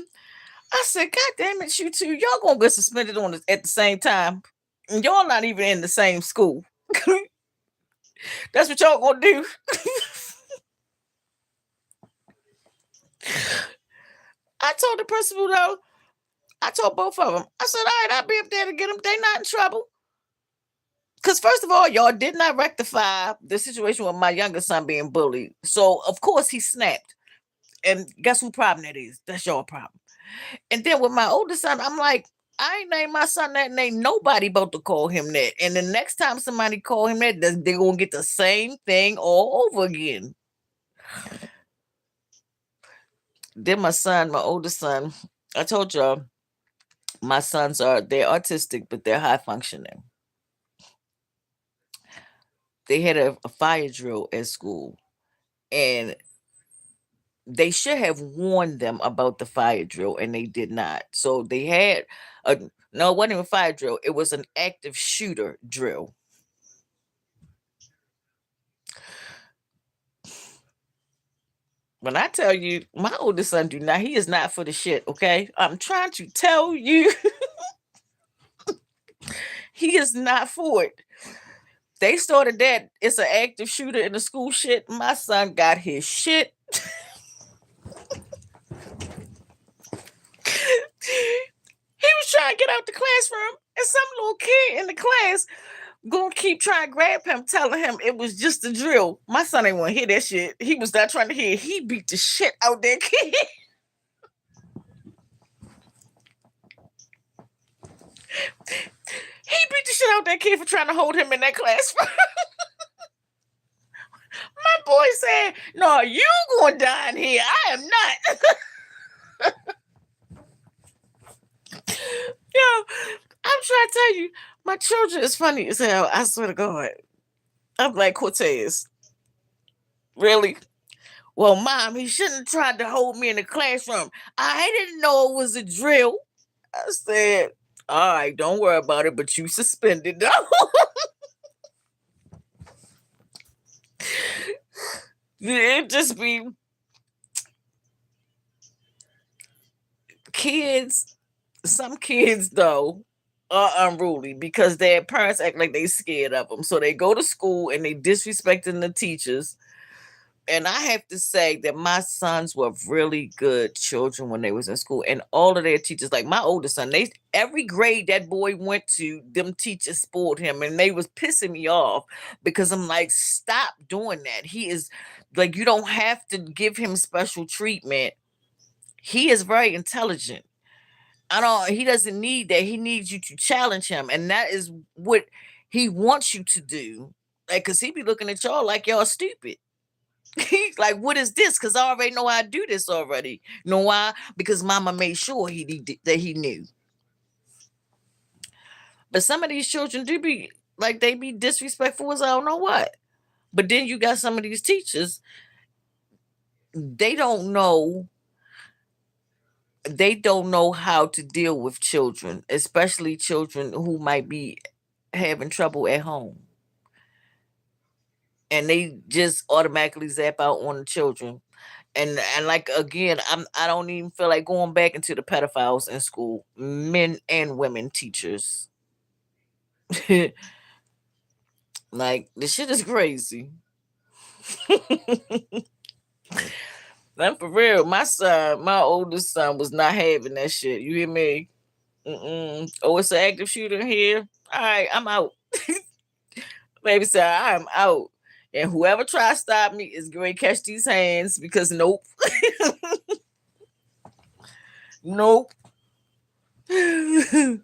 I said, "God damn it, you two, y'all gonna get suspended at the same time. And y'all not even in the same school." That's what y'all gonna do. I told the principal though, I told both of them, I said, "All right, I'll be up there to get them. They not in trouble." Because first of all, y'all did not rectify the situation with my youngest son being bullied. So of course he snapped. And guess who problem that is? That's your problem. And then with my oldest son, I'm like, I ain't named my son that and ain't nobody about to call him that. And the next time somebody call him that, they're gonna get the same thing all over again. Then my son, my oldest son, I told y'all, my sons they're autistic, but they're high functioning. They had a fire drill at school, and they should have warned them about the fire drill, and they did not. So they had a no, it wasn't even a fire drill. It was an active shooter drill. When I tell you, my oldest son do not, he is not for the shit. Okay, I'm trying to tell you, he is not for it. They started that it's an active shooter in the school shit. My son got his shit. He was trying to get out the classroom, and some little kid in the class gonna keep trying to grab him, telling him it was just a drill. My son ain't want to hear that shit. He was not trying to hear it. He beat the shit out that kid. He beat the shit out that kid for trying to hold him in that classroom. My boy said, "No, you gonna die in here. I am not." Yo, I'm trying to tell you, my children is funny as hell. I swear to God. I'm like, Cortez, really? "Well, Mom, he shouldn't have tried to hold me in the classroom. I didn't know it was a drill." I said, "All right, don't worry about it, but you suspended though." It just be kids. Some kids though are unruly because their parents act like they scared of them. So they go to school and they disrespecting the teachers And I have to say that my sons were really good children when they was in school, and all of their teachers, like my oldest son, they every grade that boy went to, them teachers spoiled him, and they was pissing me off because I'm like, stop doing that. He is like, you don't have to give him special treatment. He is very intelligent. I don't. He doesn't need that. He needs you to challenge him, and that is what he wants you to do. Like, cause he be looking at y'all like y'all stupid. He's like, what is this? Because I already know how to do this already. You know why? Because mama made sure that he knew. But some of these children do be like, they be disrespectful as I don't know what. But then you got some of these teachers, they don't know, they don't know how to deal with children, especially children who might be having trouble at home. And they just automatically zap out on the children. And like, again, I don't even feel like going back into the pedophiles in school, men and women teachers. Like, the shit is crazy. And for real, my oldest son was not having that shit. You hear me? Mm-mm. Oh, it's an active shooter here. All right, I'm out. Baby said, I'm out. And whoever tries to stop me is going to catch these hands because nope. Nope. Where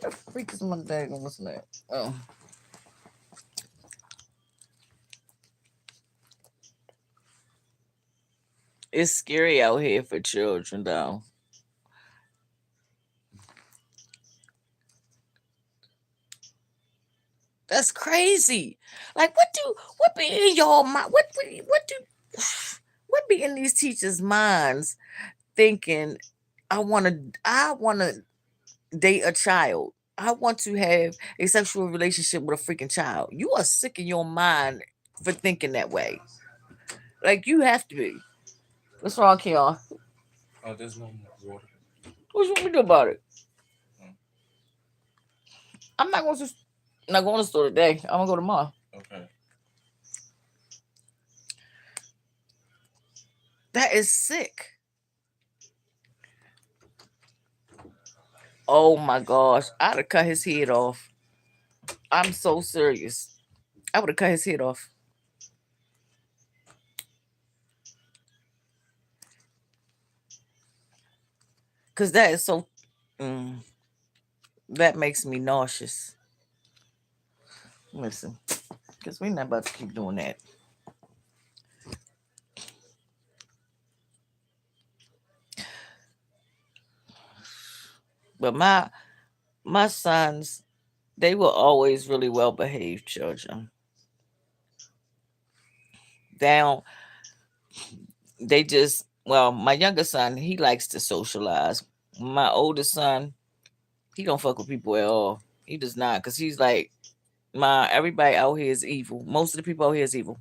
the freak is my daggone what's that? Oh. It's scary out here for children though. That's crazy. Like, what be in y'all mind? What be in these teachers' minds thinking, I wanna date a child. I want to have a sexual relationship with a freaking child. You are sick in your mind for thinking that way. Like, you have to be. What's wrong, Keon? Oh, there's no more water. What you want me to do about it? Oh, I'm not going to the store today. I'm gonna go tomorrow. okay. That is sick. Oh my gosh. I'd have cut his head off. I'm so serious. I would have cut his head off. Cause that is so mm, that makes me nauseous. Listen, because we're not about to keep doing that. But my sons, they were always really well behaved children. Down, they just well, my younger son, he likes to socialize. My oldest son, he don't fuck with people at all. He does not, cause he's like, my everybody out here is evil. Most of the people out here is evil,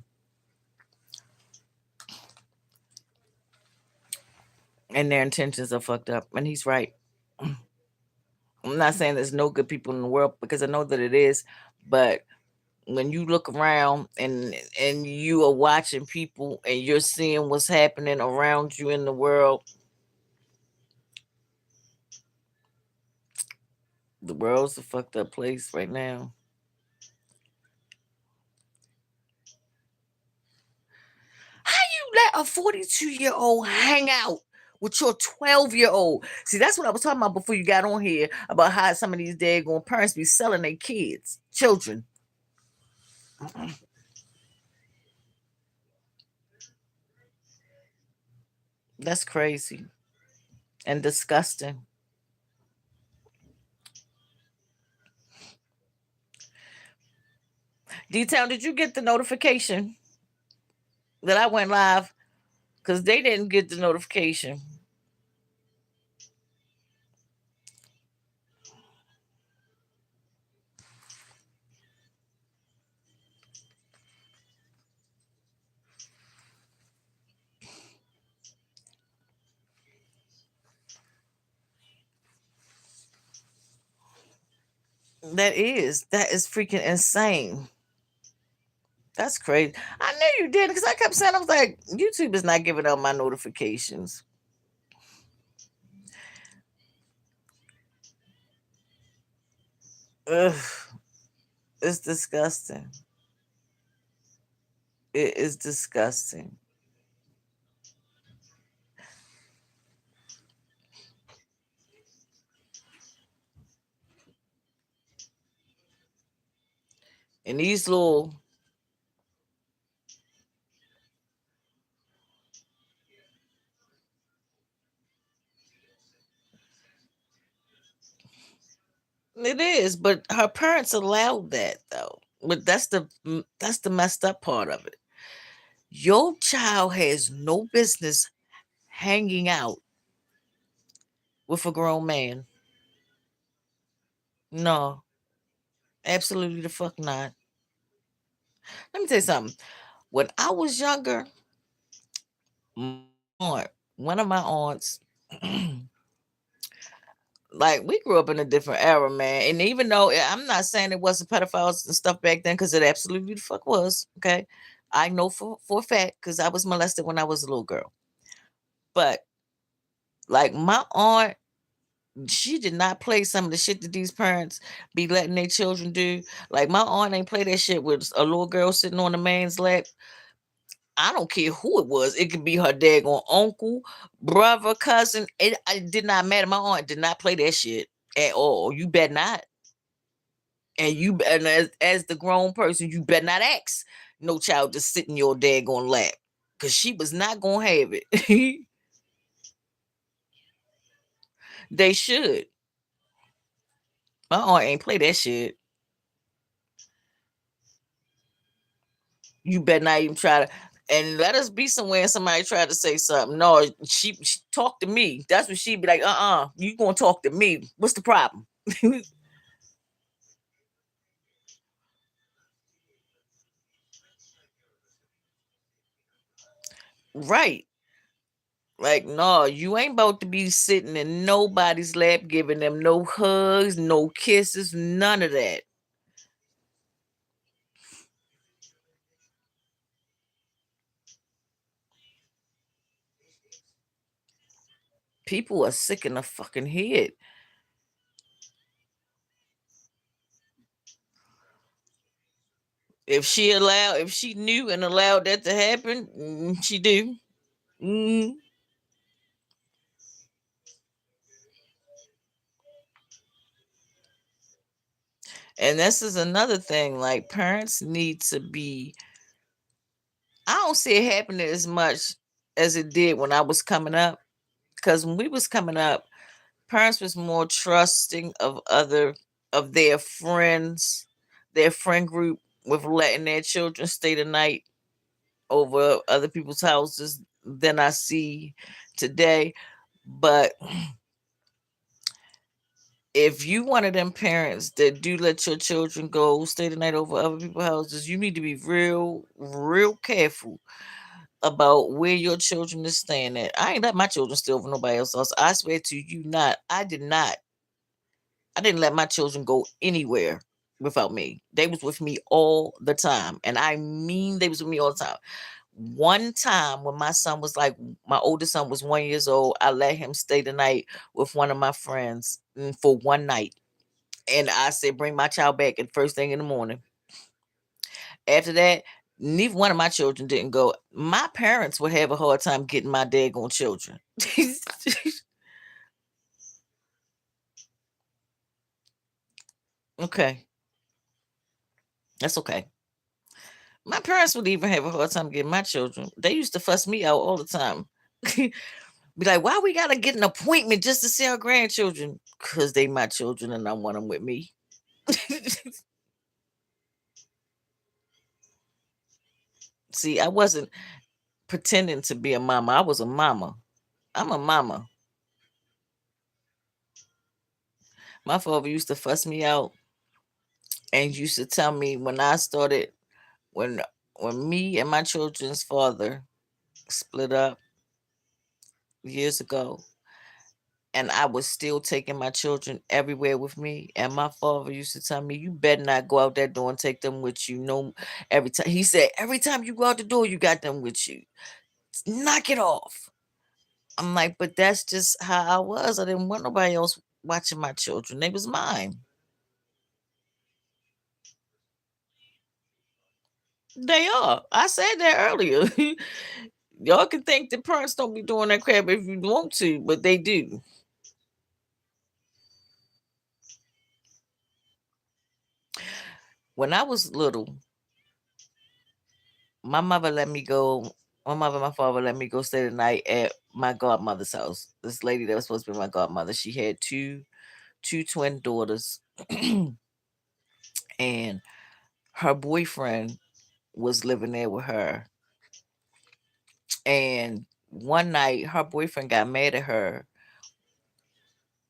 and their intentions are fucked up. And he's right. I'm not saying there's no good people in the world because I know that it is, but when you look around and you are watching people and you're seeing what's happening around you in the world's a fucked up place right now. How you let a 42-year-old hang out with your 12-year-old? See, that's what I was talking about before you got on here about how some of these daggone parents be selling their kids, children. That's crazy and disgusting. D-Town, did you get the notification that I went live? Because they didn't get the notification. That is freaking insane. That's crazy. I knew you did because I kept saying, I was like, YouTube is not giving out my notifications. Ugh, it's disgusting. It is disgusting. And these little, it is, but her parents allowed that though. But that's the messed up part of it. Your child has no business hanging out with a grown man. No, absolutely the fuck not. Let me tell you something. When I was younger, my aunt, one of my aunts, like we grew up in a different era, man. And even though I'm not saying it wasn't pedophiles and stuff back then, because it absolutely the fuck was. Okay. I know for a fact because I was molested when I was a little girl. But like my aunt, she did not play some of the shit that these parents be letting their children do. Like my aunt ain't play that shit with a little girl sitting on a man's lap. I don't care who it was. It could be her daggone uncle, brother, cousin. It did not matter. My aunt did not play that shit at all. You bet not. And as the grown person, you better not ask no child to sit in your daggone lap. Cause she was not gonna have it. They should. My aunt ain't play that shit. You better not even try to. And let us be somewhere and somebody try to say something. No, she talk to me. That's what she be like. You gonna talk to me? What's the problem? Right. Like, no, you ain't about to be sitting in nobody's lap, giving them no hugs, no kisses, none of that. People are sick in the fucking head. If she knew and allowed that to happen, she do. Mm. And this is another thing. Like parents need to be. I don't see it happening as much as it did when I was coming up. Because when we was coming up, parents was more trusting of their friends, their friend group, with letting their children stay the night over other people's houses than I see today. But if you one of them parents that do let your children go stay the night over other people's houses, you need to be real careful about where your children is staying at. I ain't let my children stay over nobody else's house. I swear to you, not. I did not. I didn't let my children go anywhere without me. They was with me all the time, and I mean they was with me all the time. One time when my oldest son was 1 years old, I let him stay the night with one of my friends for one night. And I said, bring my child back at first thing in the morning. After that, neither one of my children didn't go. My parents would have a hard time getting my daggone children. Okay, that's okay. My parents would even have a hard time getting my children. They used to fuss me out all the time. Be like, why we gotta get an appointment just to see our grandchildren? Cause they my children and I want them with me. See, I wasn't pretending to be a mama. I was a mama. I'm a mama. My father used to fuss me out and used to tell me when when me and my children's father split up years ago, and I was still taking my children everywhere with me. And my father used to tell me, "You better not go out that door and take them with you." No, every time he said, "Every time you go out the door, you got them with you. Knock it off." I'm like, but that's just how I was. I didn't want nobody else watching my children. They was mine. They are. I said that earlier. Y'all can think the parents don't be doing that crap if you want to, but they do. When I was little, my mother let me go. My mother and my father let me go stay the night at my godmother's house. This lady that was supposed to be my godmother, she had two twin daughters, and her boyfriend was living there with her. And one night, her boyfriend got mad at her,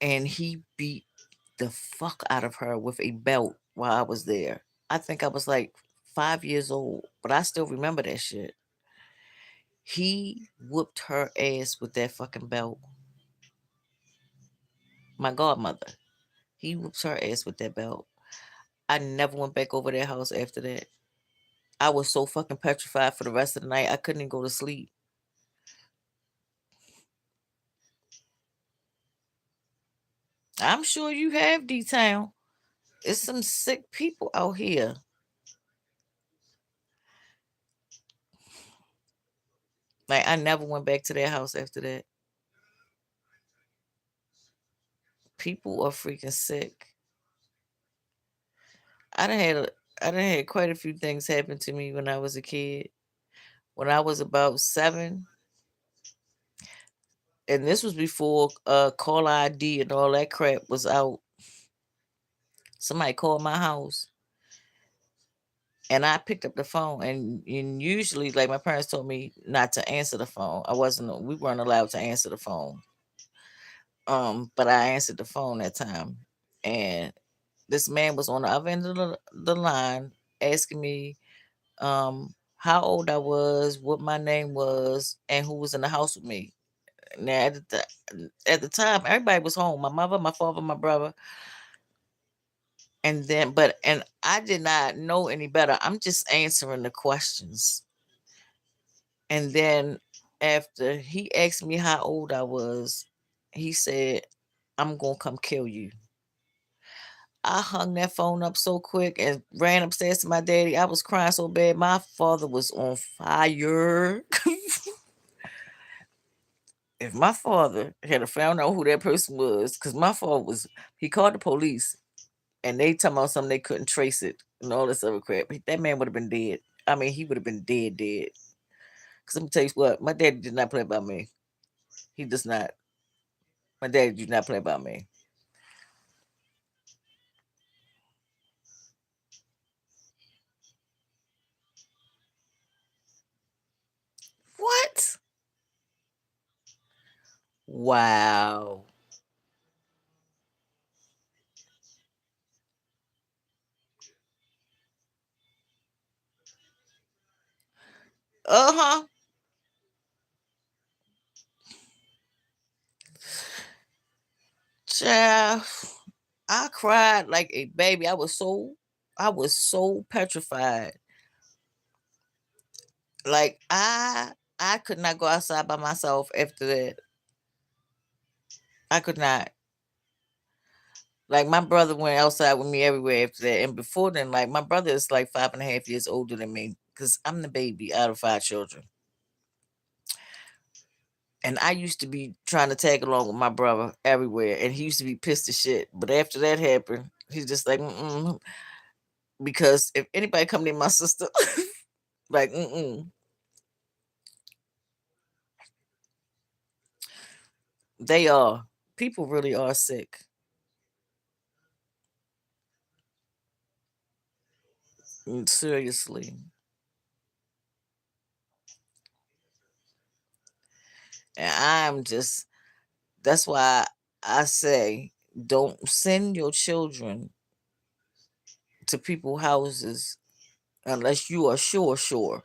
and he beat the fuck out of her with a belt while I was there. I think I was like 5 years old, but I still remember that shit. He whooped her ass with that fucking belt. My godmother. He whoops her ass with that belt. I never went back over their house after that. I was so fucking petrified for the rest of the night. I couldn't even go to sleep. I'm sure you have, D Town. It's some sick people out here. Like, I never went back to their house after that. People are freaking sick. I done had a, I done had quite a few things happen to me when I was a kid. When I was about 7, and this was before call ID and all that crap was out. Somebody called my house, and I picked up the phone, and usually, like, my parents told me not to answer the phone. We weren't allowed to answer the phone. But I answered the phone that time, and this man was on the other end of the line asking me how old I was, what my name was, and who was in the house with me. Now at the time, everybody was home. My mother, my father, my brother, and I did not know any better. I'm just answering the questions. And then after he asked me how old I was, he said, "I'm gonna come kill you." I hung that phone up so quick and ran upstairs to my daddy. I was crying so bad. My father was on fire. If my father had a found out who that person was, because my father was, he called the police and they talking about something they couldn't trace it and all this other crap. That man would have been dead. I mean, he would have been dead, dead. Because let me tell you what, my daddy did not play about me. He does not. My daddy did not play about me. What? Wow. Uh huh. Child, I cried like a baby. I was so petrified. Like I could not go outside by myself after that. I could not. Like, my brother went outside with me everywhere after that. And before then, like, my brother is like 5.5 years older than me because I'm the baby out of 5 children. And I used to be trying to tag along with my brother everywhere, and he used to be pissed as shit. But after that happened, he's just like, mm-mm. Because if anybody come near my sister, like, mm-mm. They are. People really are sick. Seriously. And I'm just, that's why I say, don't send your children to people houses unless you are sure.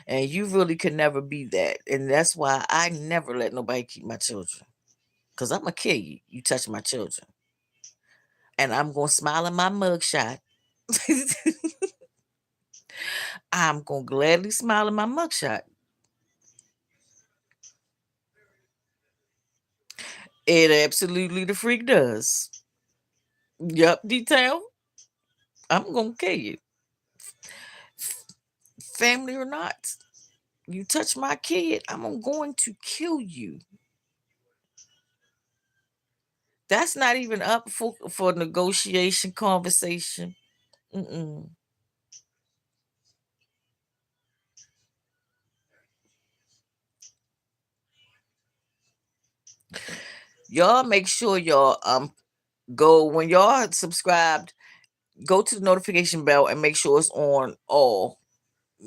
And you really can never be that. And that's why I never let nobody keep my children. Cause I'm gonna kill you. You touch my children. And I'm gonna smile in my mugshot. I'm gonna gladly smile in my mugshot. It absolutely the freak does. Yup, detail. I'm gonna kill you. Family or not. You touch my kid, I'm going to kill you. That's not even up for negotiation conversation. Mm-mm. Y'all make sure y'all go when y'all subscribed, go to the notification bell and make sure it's on all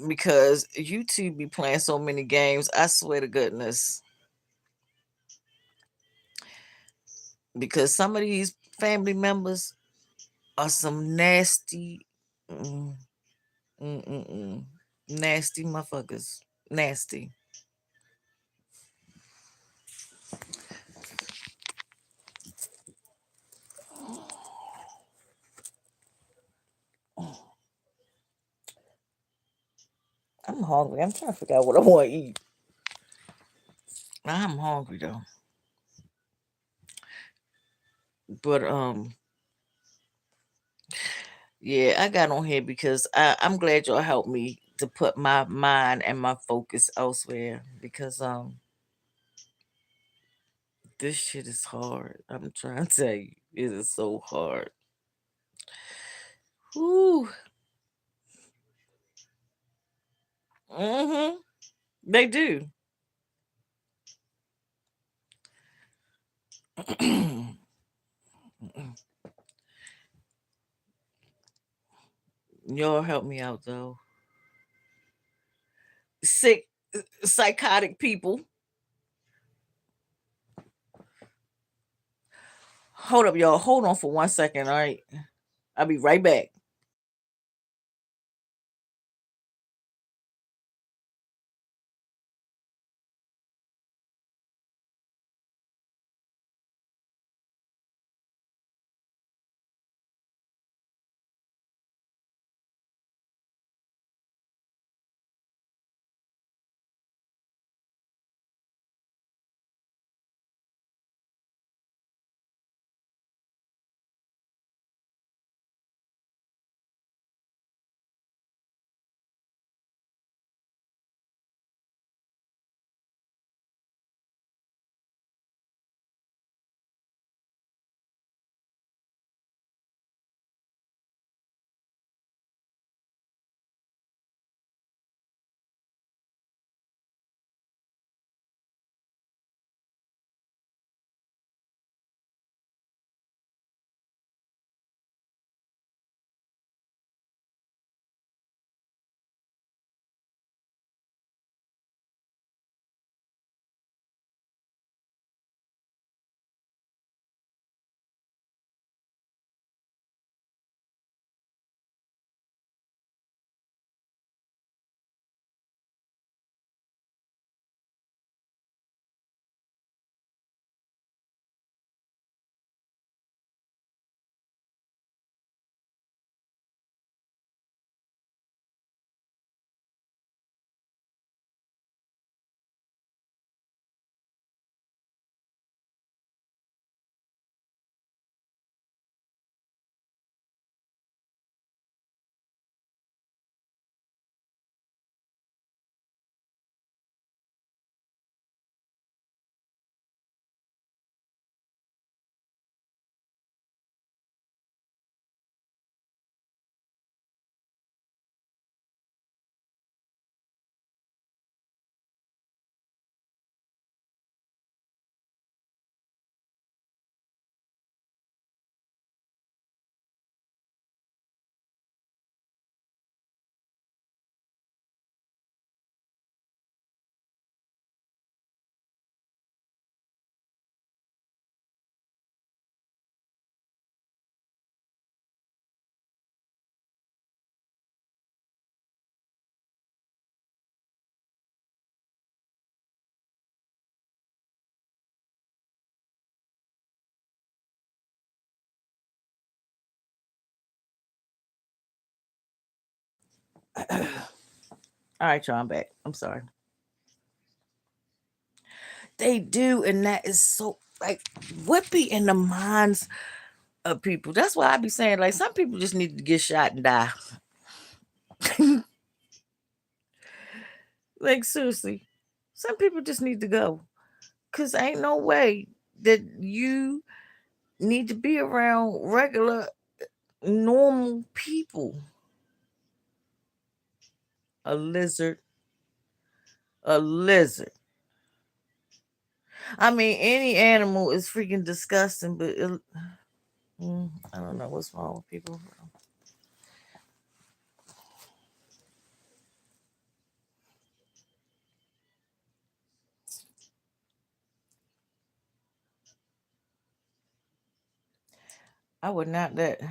because YouTube be playing so many games. I swear to goodness. Because some of these family members are some nasty, mm, nasty motherfuckers. Nasty. I'm hungry. I'm trying to figure out what I want to eat. I'm hungry though. But yeah, I got on here because I'm glad y'all helped me to put my mind and my focus elsewhere because this shit is hard. I'm trying to tell you, it is so hard. Whew. Mm-hmm. They do. Y'all help me out though. Sick, psychotic people. Hold up, y'all. Hold on for 1 second. All right. I'll be right back. All right, y'all, I'm back. I'm sorry. They do, and that is so like what be in the minds of people. That's why I be saying like some people just need to get shot and die. Like seriously, some people just need to go because ain't no way that you need to be around regular normal people. A lizard, a lizard. I mean, any animal is freaking disgusting, but I don't know what's wrong with people. I would not let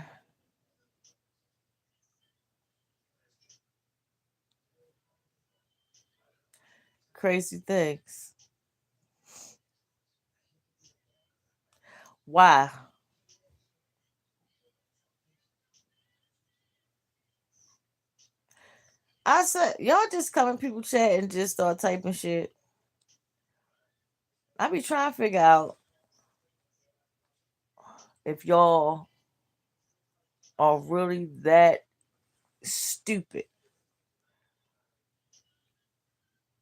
crazy things. Why? I said, y'all just come in people chat and just start typing shit. I be trying to figure out if y'all are really that stupid.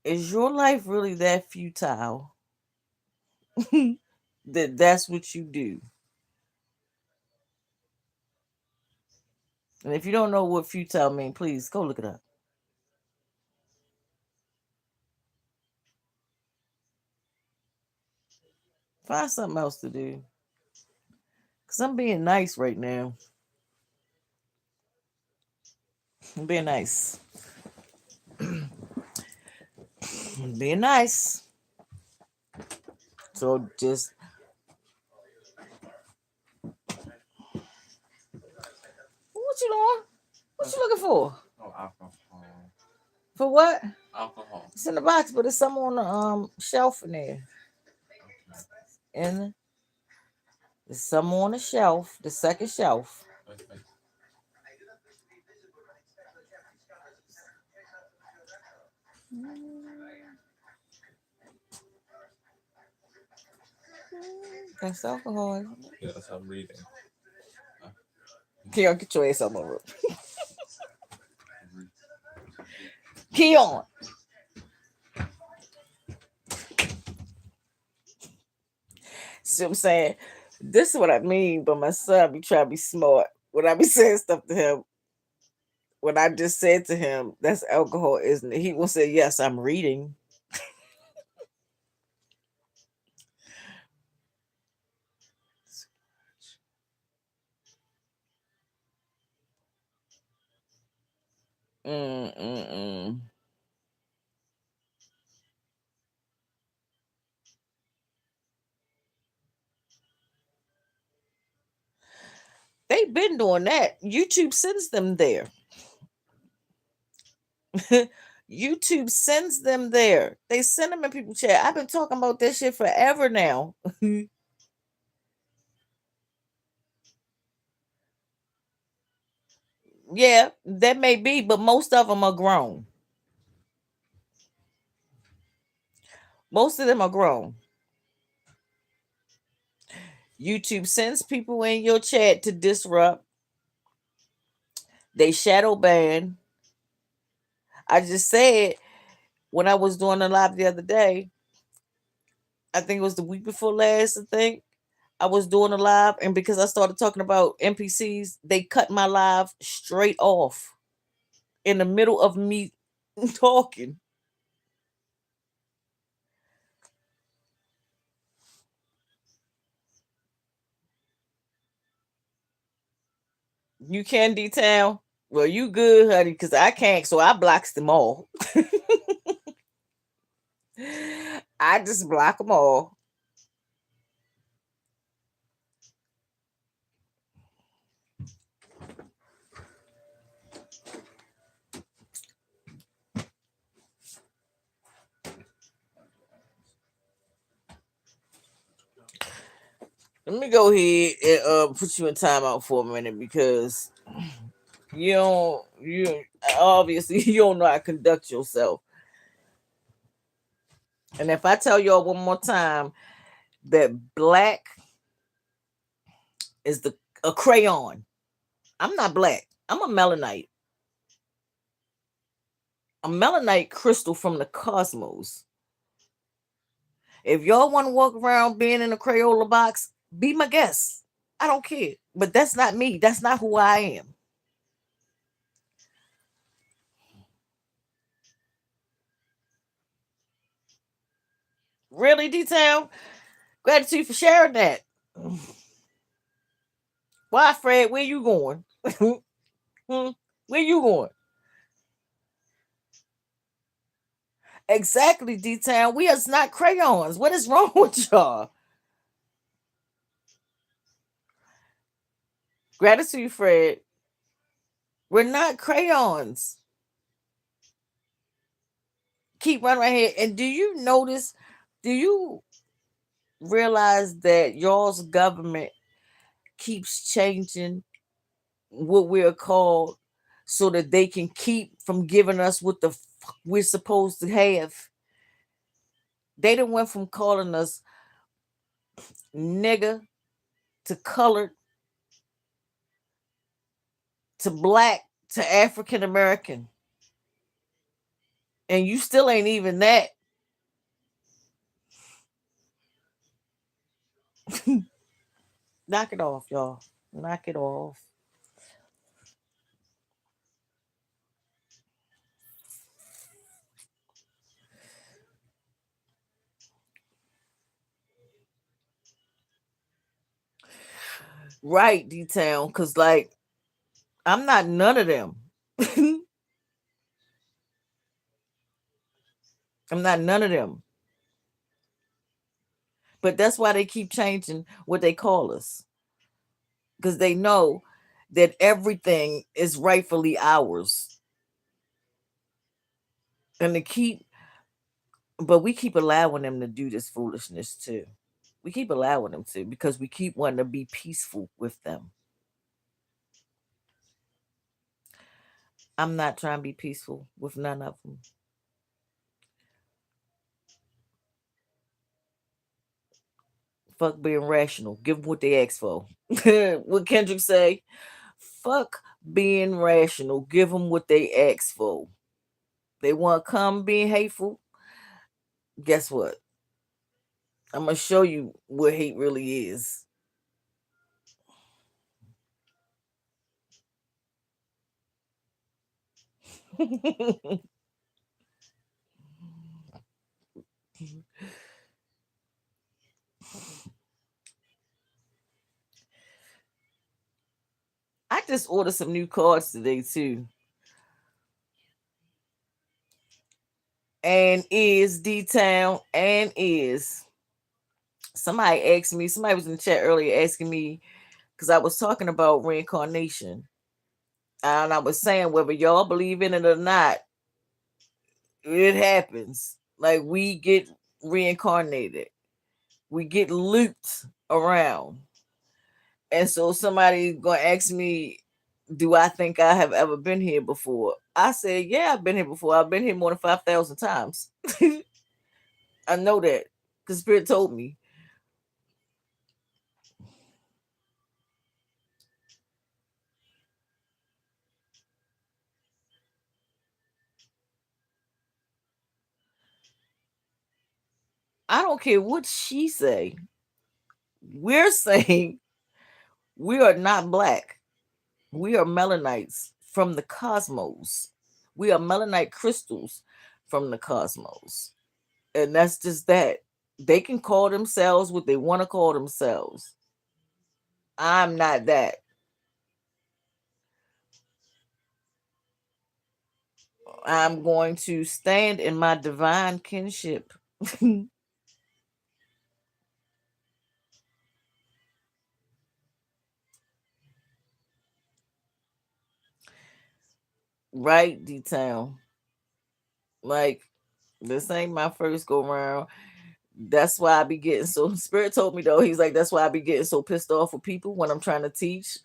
Is your life really that futile that that's what you do? And if you don't know what futile mean, please go look it up. Find something else to do. Cause I'm being nice right now. I'm being nice. I'm being nice. So just what you doing? What you looking for? Oh, alcohol. For what? Alcohol. It's in the box, but it's some on the shelf in there. And there's some on the shelf, the second shelf. Okay. That's alcohol. Yes, I'm reading. Keon, get your ass on over. Keon. See what I'm saying? This is what I mean, but my son be trying to be smart. When I be saying stuff to him, when I just said to him, that's alcohol, isn't it? He will say, yes, I'm reading. Mm-mm-mm. They've been doing that. YouTube sends them there. YouTube sends them there. They send them in people chat. I've been talking about this shit forever now. Yeah, that may be, but most of them are grown. Most of them are grown. YouTube sends people in your chat to disrupt. They shadow ban. I just said when I was doing a live the other day, I think it was the week before last, I think. I was doing a live, and because I started talking about NPCs, they cut my live straight off in the middle of me talking. You can detail. Well, you good, honey, because I can't, so I blocks them all. I just block them all. Let me go ahead and put you in timeout for a minute because you don't You obviously you don't know how to conduct yourself. And if I tell y'all one more time that black is the a crayon, I'm not black. I'm a melanite crystal from the cosmos. If y'all want to walk around being in a Crayola box, be my guest. I don't care. But that's not me. That's not who I am. Really, detail? Gratitude for sharing that. Why, Fred? Where you going? Hmm? Where you going? Exactly, D-Town. We are not crayons. What is wrong with y'all? Gratitude, Fred. We're not crayons. Keep running right here. And do you realize that y'all's government keeps changing what we're called so that they can keep from giving us what the fuck we're supposed to have? They done went from calling us nigger to colored to black to African American. And you still ain't even that. Knock it off, y'all. Knock it off. Right, D Town. Cause like I'm not none of them. I'm not none of them. But that's why they keep changing what they call us. Because they know that everything is rightfully ours. And to keep but we keep allowing them to do this foolishness too. We keep allowing them to because we keep wanting to be peaceful with them. I'm not trying to be peaceful with none of them. Fuck being rational. Give them what they ask for. What Kendrick say? Fuck being rational. Give them what they ask for. They want to come being hateful. Guess what? I'm gonna show you what hate really is. I just ordered some new cards today too. And is D Town and is somebody asked me, somebody was in the chat earlier asking me because I was talking about reincarnation. And I was saying whether y'all believe in it or not, it happens. Like we get reincarnated. We get looped around. And so somebody gonna ask me, do I think I have ever been here before? I said, yeah, I've been here before. I've been here more than 5,000 times. I know that because Spirit told me. I don't care what she say. We're saying we are not black. We are melanites from the cosmos. We are melanite crystals from the cosmos. And that's just that. They can call themselves what they want to call themselves. I'm not that. I'm going to stand in my divine kinship. Right, D Town. Like, this ain't my first go round. That's why I be getting so Spirit told me though, he's like, that's why I be getting so pissed off with people when I'm trying to teach.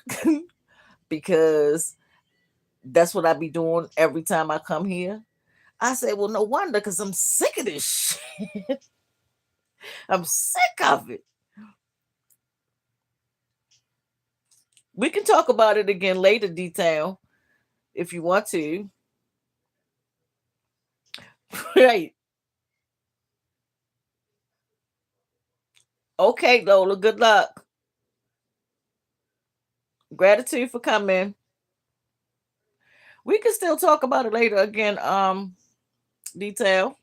Because That's what I be doing every time I come here. I say, well, no wonder, because I'm sick of this shit. I'm sick of it. We can talk about it again later, detail, if you want to. Right. Okay, Lola, good luck. Gratitude for coming. We can still talk about it later again, detail.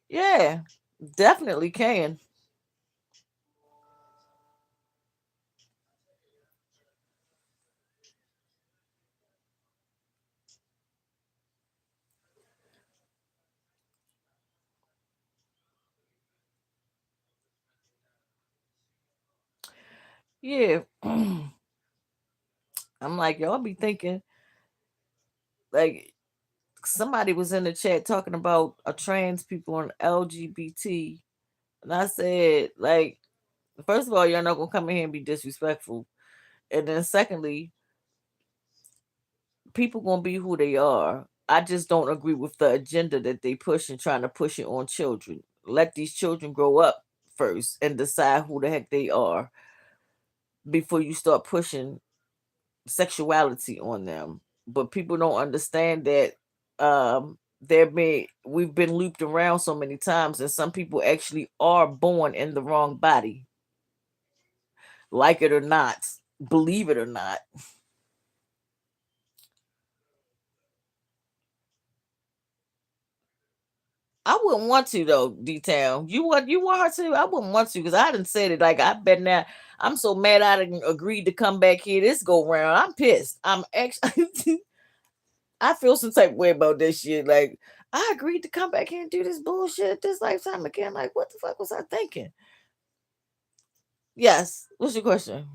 Yeah, definitely can. Yeah. I'm like, y'all be thinking, like, somebody was in the chat talking about a trans people on LGBT. And I said, like, first of all, you're not gonna come in here and be disrespectful. And then secondly, people gonna be who they are. I just don't agree with the agenda that they push and trying to push it on children. Let these children grow up first and decide who the heck they are before you start pushing sexuality on them. But people don't understand that we've been looped around so many times, and some people actually are born in the wrong body, like it or not, believe it or not. I wouldn't want to though, detail. You want her to? I wouldn't want to because I didn't say it. Like I bet now I'm so mad I didn't agreed to come back here this go round. I'm pissed. I'm actually I feel some type of way about this shit. Like I agreed to come back here and do this bullshit this lifetime again. Like what the fuck was I thinking? Yes. What's your question?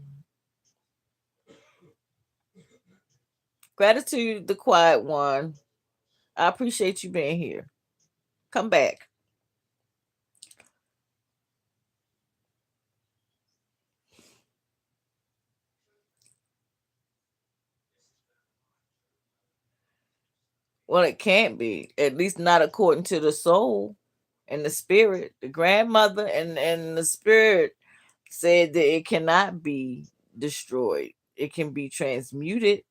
Gratitude, the quiet one. I appreciate you being here. Come back. Well, it can't be. At least not according to the soul and the spirit. The grandmother and the spirit said that it cannot be destroyed. It can be transmuted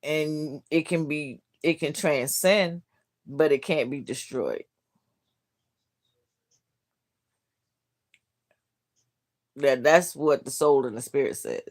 and it can transcend, but it can't be destroyed. That's what the soul and the spirit said.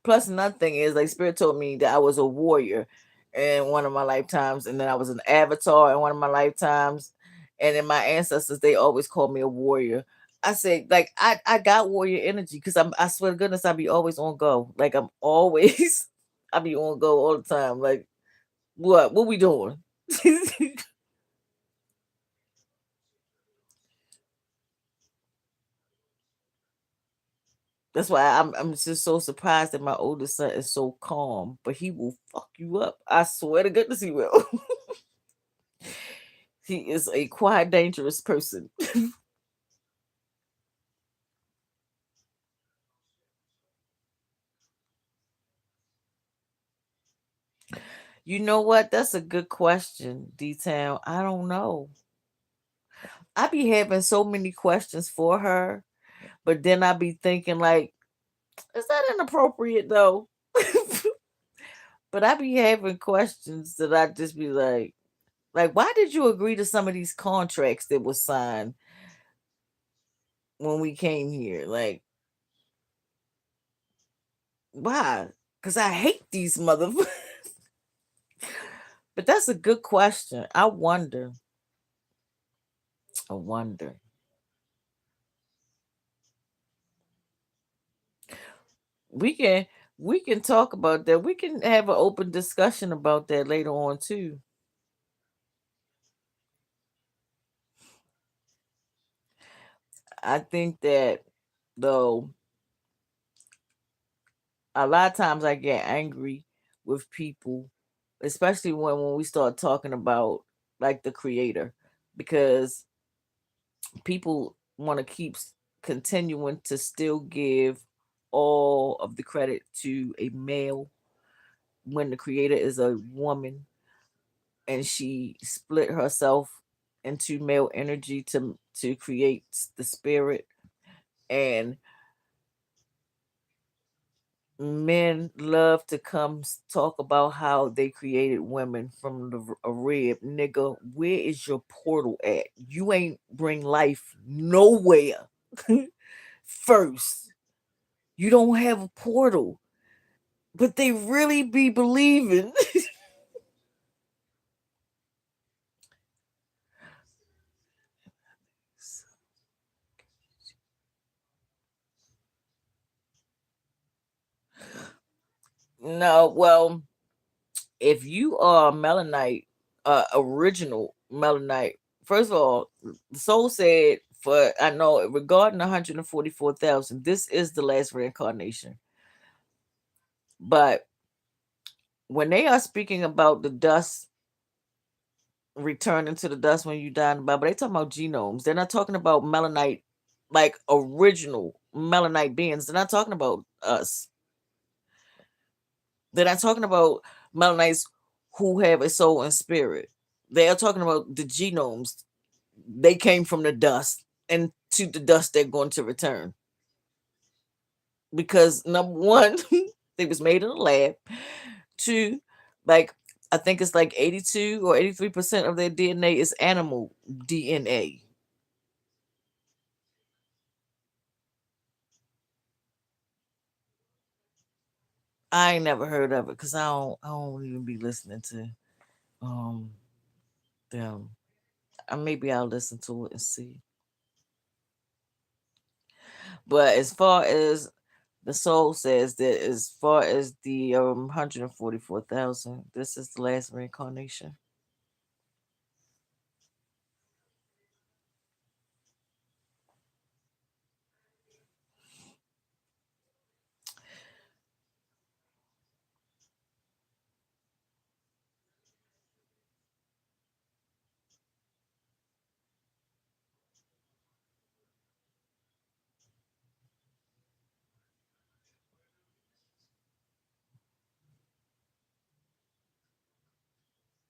Plus, another thing is, like, Spirit told me that I was a warrior in one of my lifetimes, and then I was an avatar in one of my lifetimes. And then my ancestors, they always called me a warrior. I said, like, I got warrior energy because I swear to goodness, I be always on go. Like, I'm always, I be on go all the time. Like, what we doing? That's why I'm just so surprised that my oldest son is so calm, but he will fuck you up. I swear to goodness, he will. He is a quite dangerous person. You know what? That's a good question, Detail. I don't know. I be having so many questions for her, but then I be thinking like, is that inappropriate though? But I be having questions that I just be like, why did you agree to some of these contracts that was signed when we came here? Like, why? Because I hate these motherfuckers. But that's a good question. I wonder. I wonder. We can we can talk about that. We can have an open discussion about that later on too. I think that though a lot of times I get angry with people especially when we start talking about like the creator, because people want to keep continuing to still give all of the credit to a male when the creator is a woman, and she split herself into male energy to create the spirit. And men love to come talk about how they created women from a rib. Nigga, where is your portal at? You ain't bring life nowhere. First, you don't have a portal, but they really be believing. No, well, if you are melanite, original melanite, first of all, the soul said, for I know regarding 144,000, this is the last reincarnation. But when they are speaking about the dust returning to the dust when you die in the Bible, they talking about genomes. They're not talking about melanite, like original melanite beings. They're not talking about us. They're not talking about melanites who have a soul and spirit. They are talking about the genomes. They came from the dust, and to the dust they're going to return. Because number one, they was made in a lab. Two, like I think it's like 82 or 83% of their DNA is animal DNA. I ain't never heard of it because I don't even be listening to um them. Maybe I'll listen to it and see. But as far as the soul says that, as far as the 144,000, this is the last reincarnation.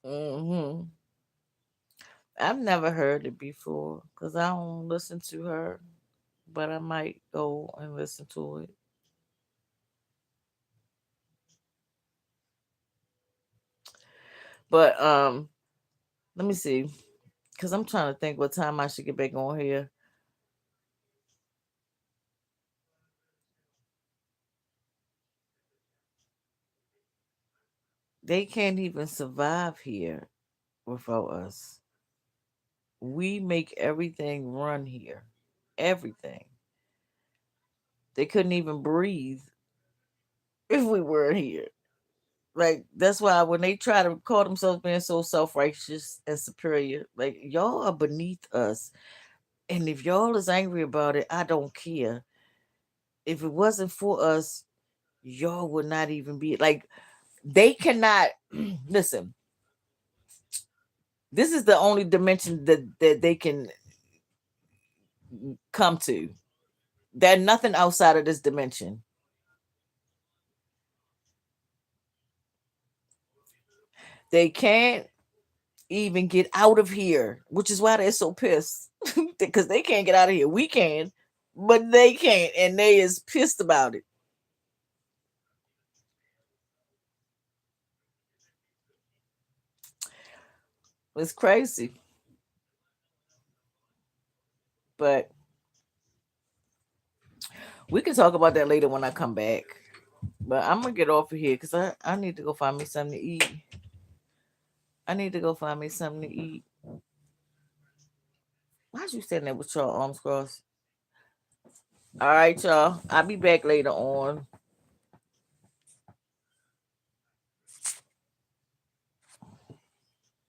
Hmm. I've never heard it before because I don't listen to her, but I might go and listen to it. But let me see, because I'm trying to think what time I should get back on here. They can't even survive here without us. We make everything run here. Everything. They couldn't even breathe if we weren't here. Like that's why when they try to call themselves being so self-righteous and superior, like y'all are beneath us. And if y'all is angry about it, I don't care. If it wasn't for us, y'all would not even be like they cannot listen. This is the only dimension that they can come to. There's nothing outside of this dimension. They can't even get out of here, which is why they're so pissed because they can't get out of here. We can, but they can't, and they is pissed about it. It's crazy, but we can talk about that later when I come back. But I'm gonna get off of here because I need to go find me something to eat. I need to go find me something to eat. Why'd you stand there with your arms crossed? All right, y'all. I'll be back later on.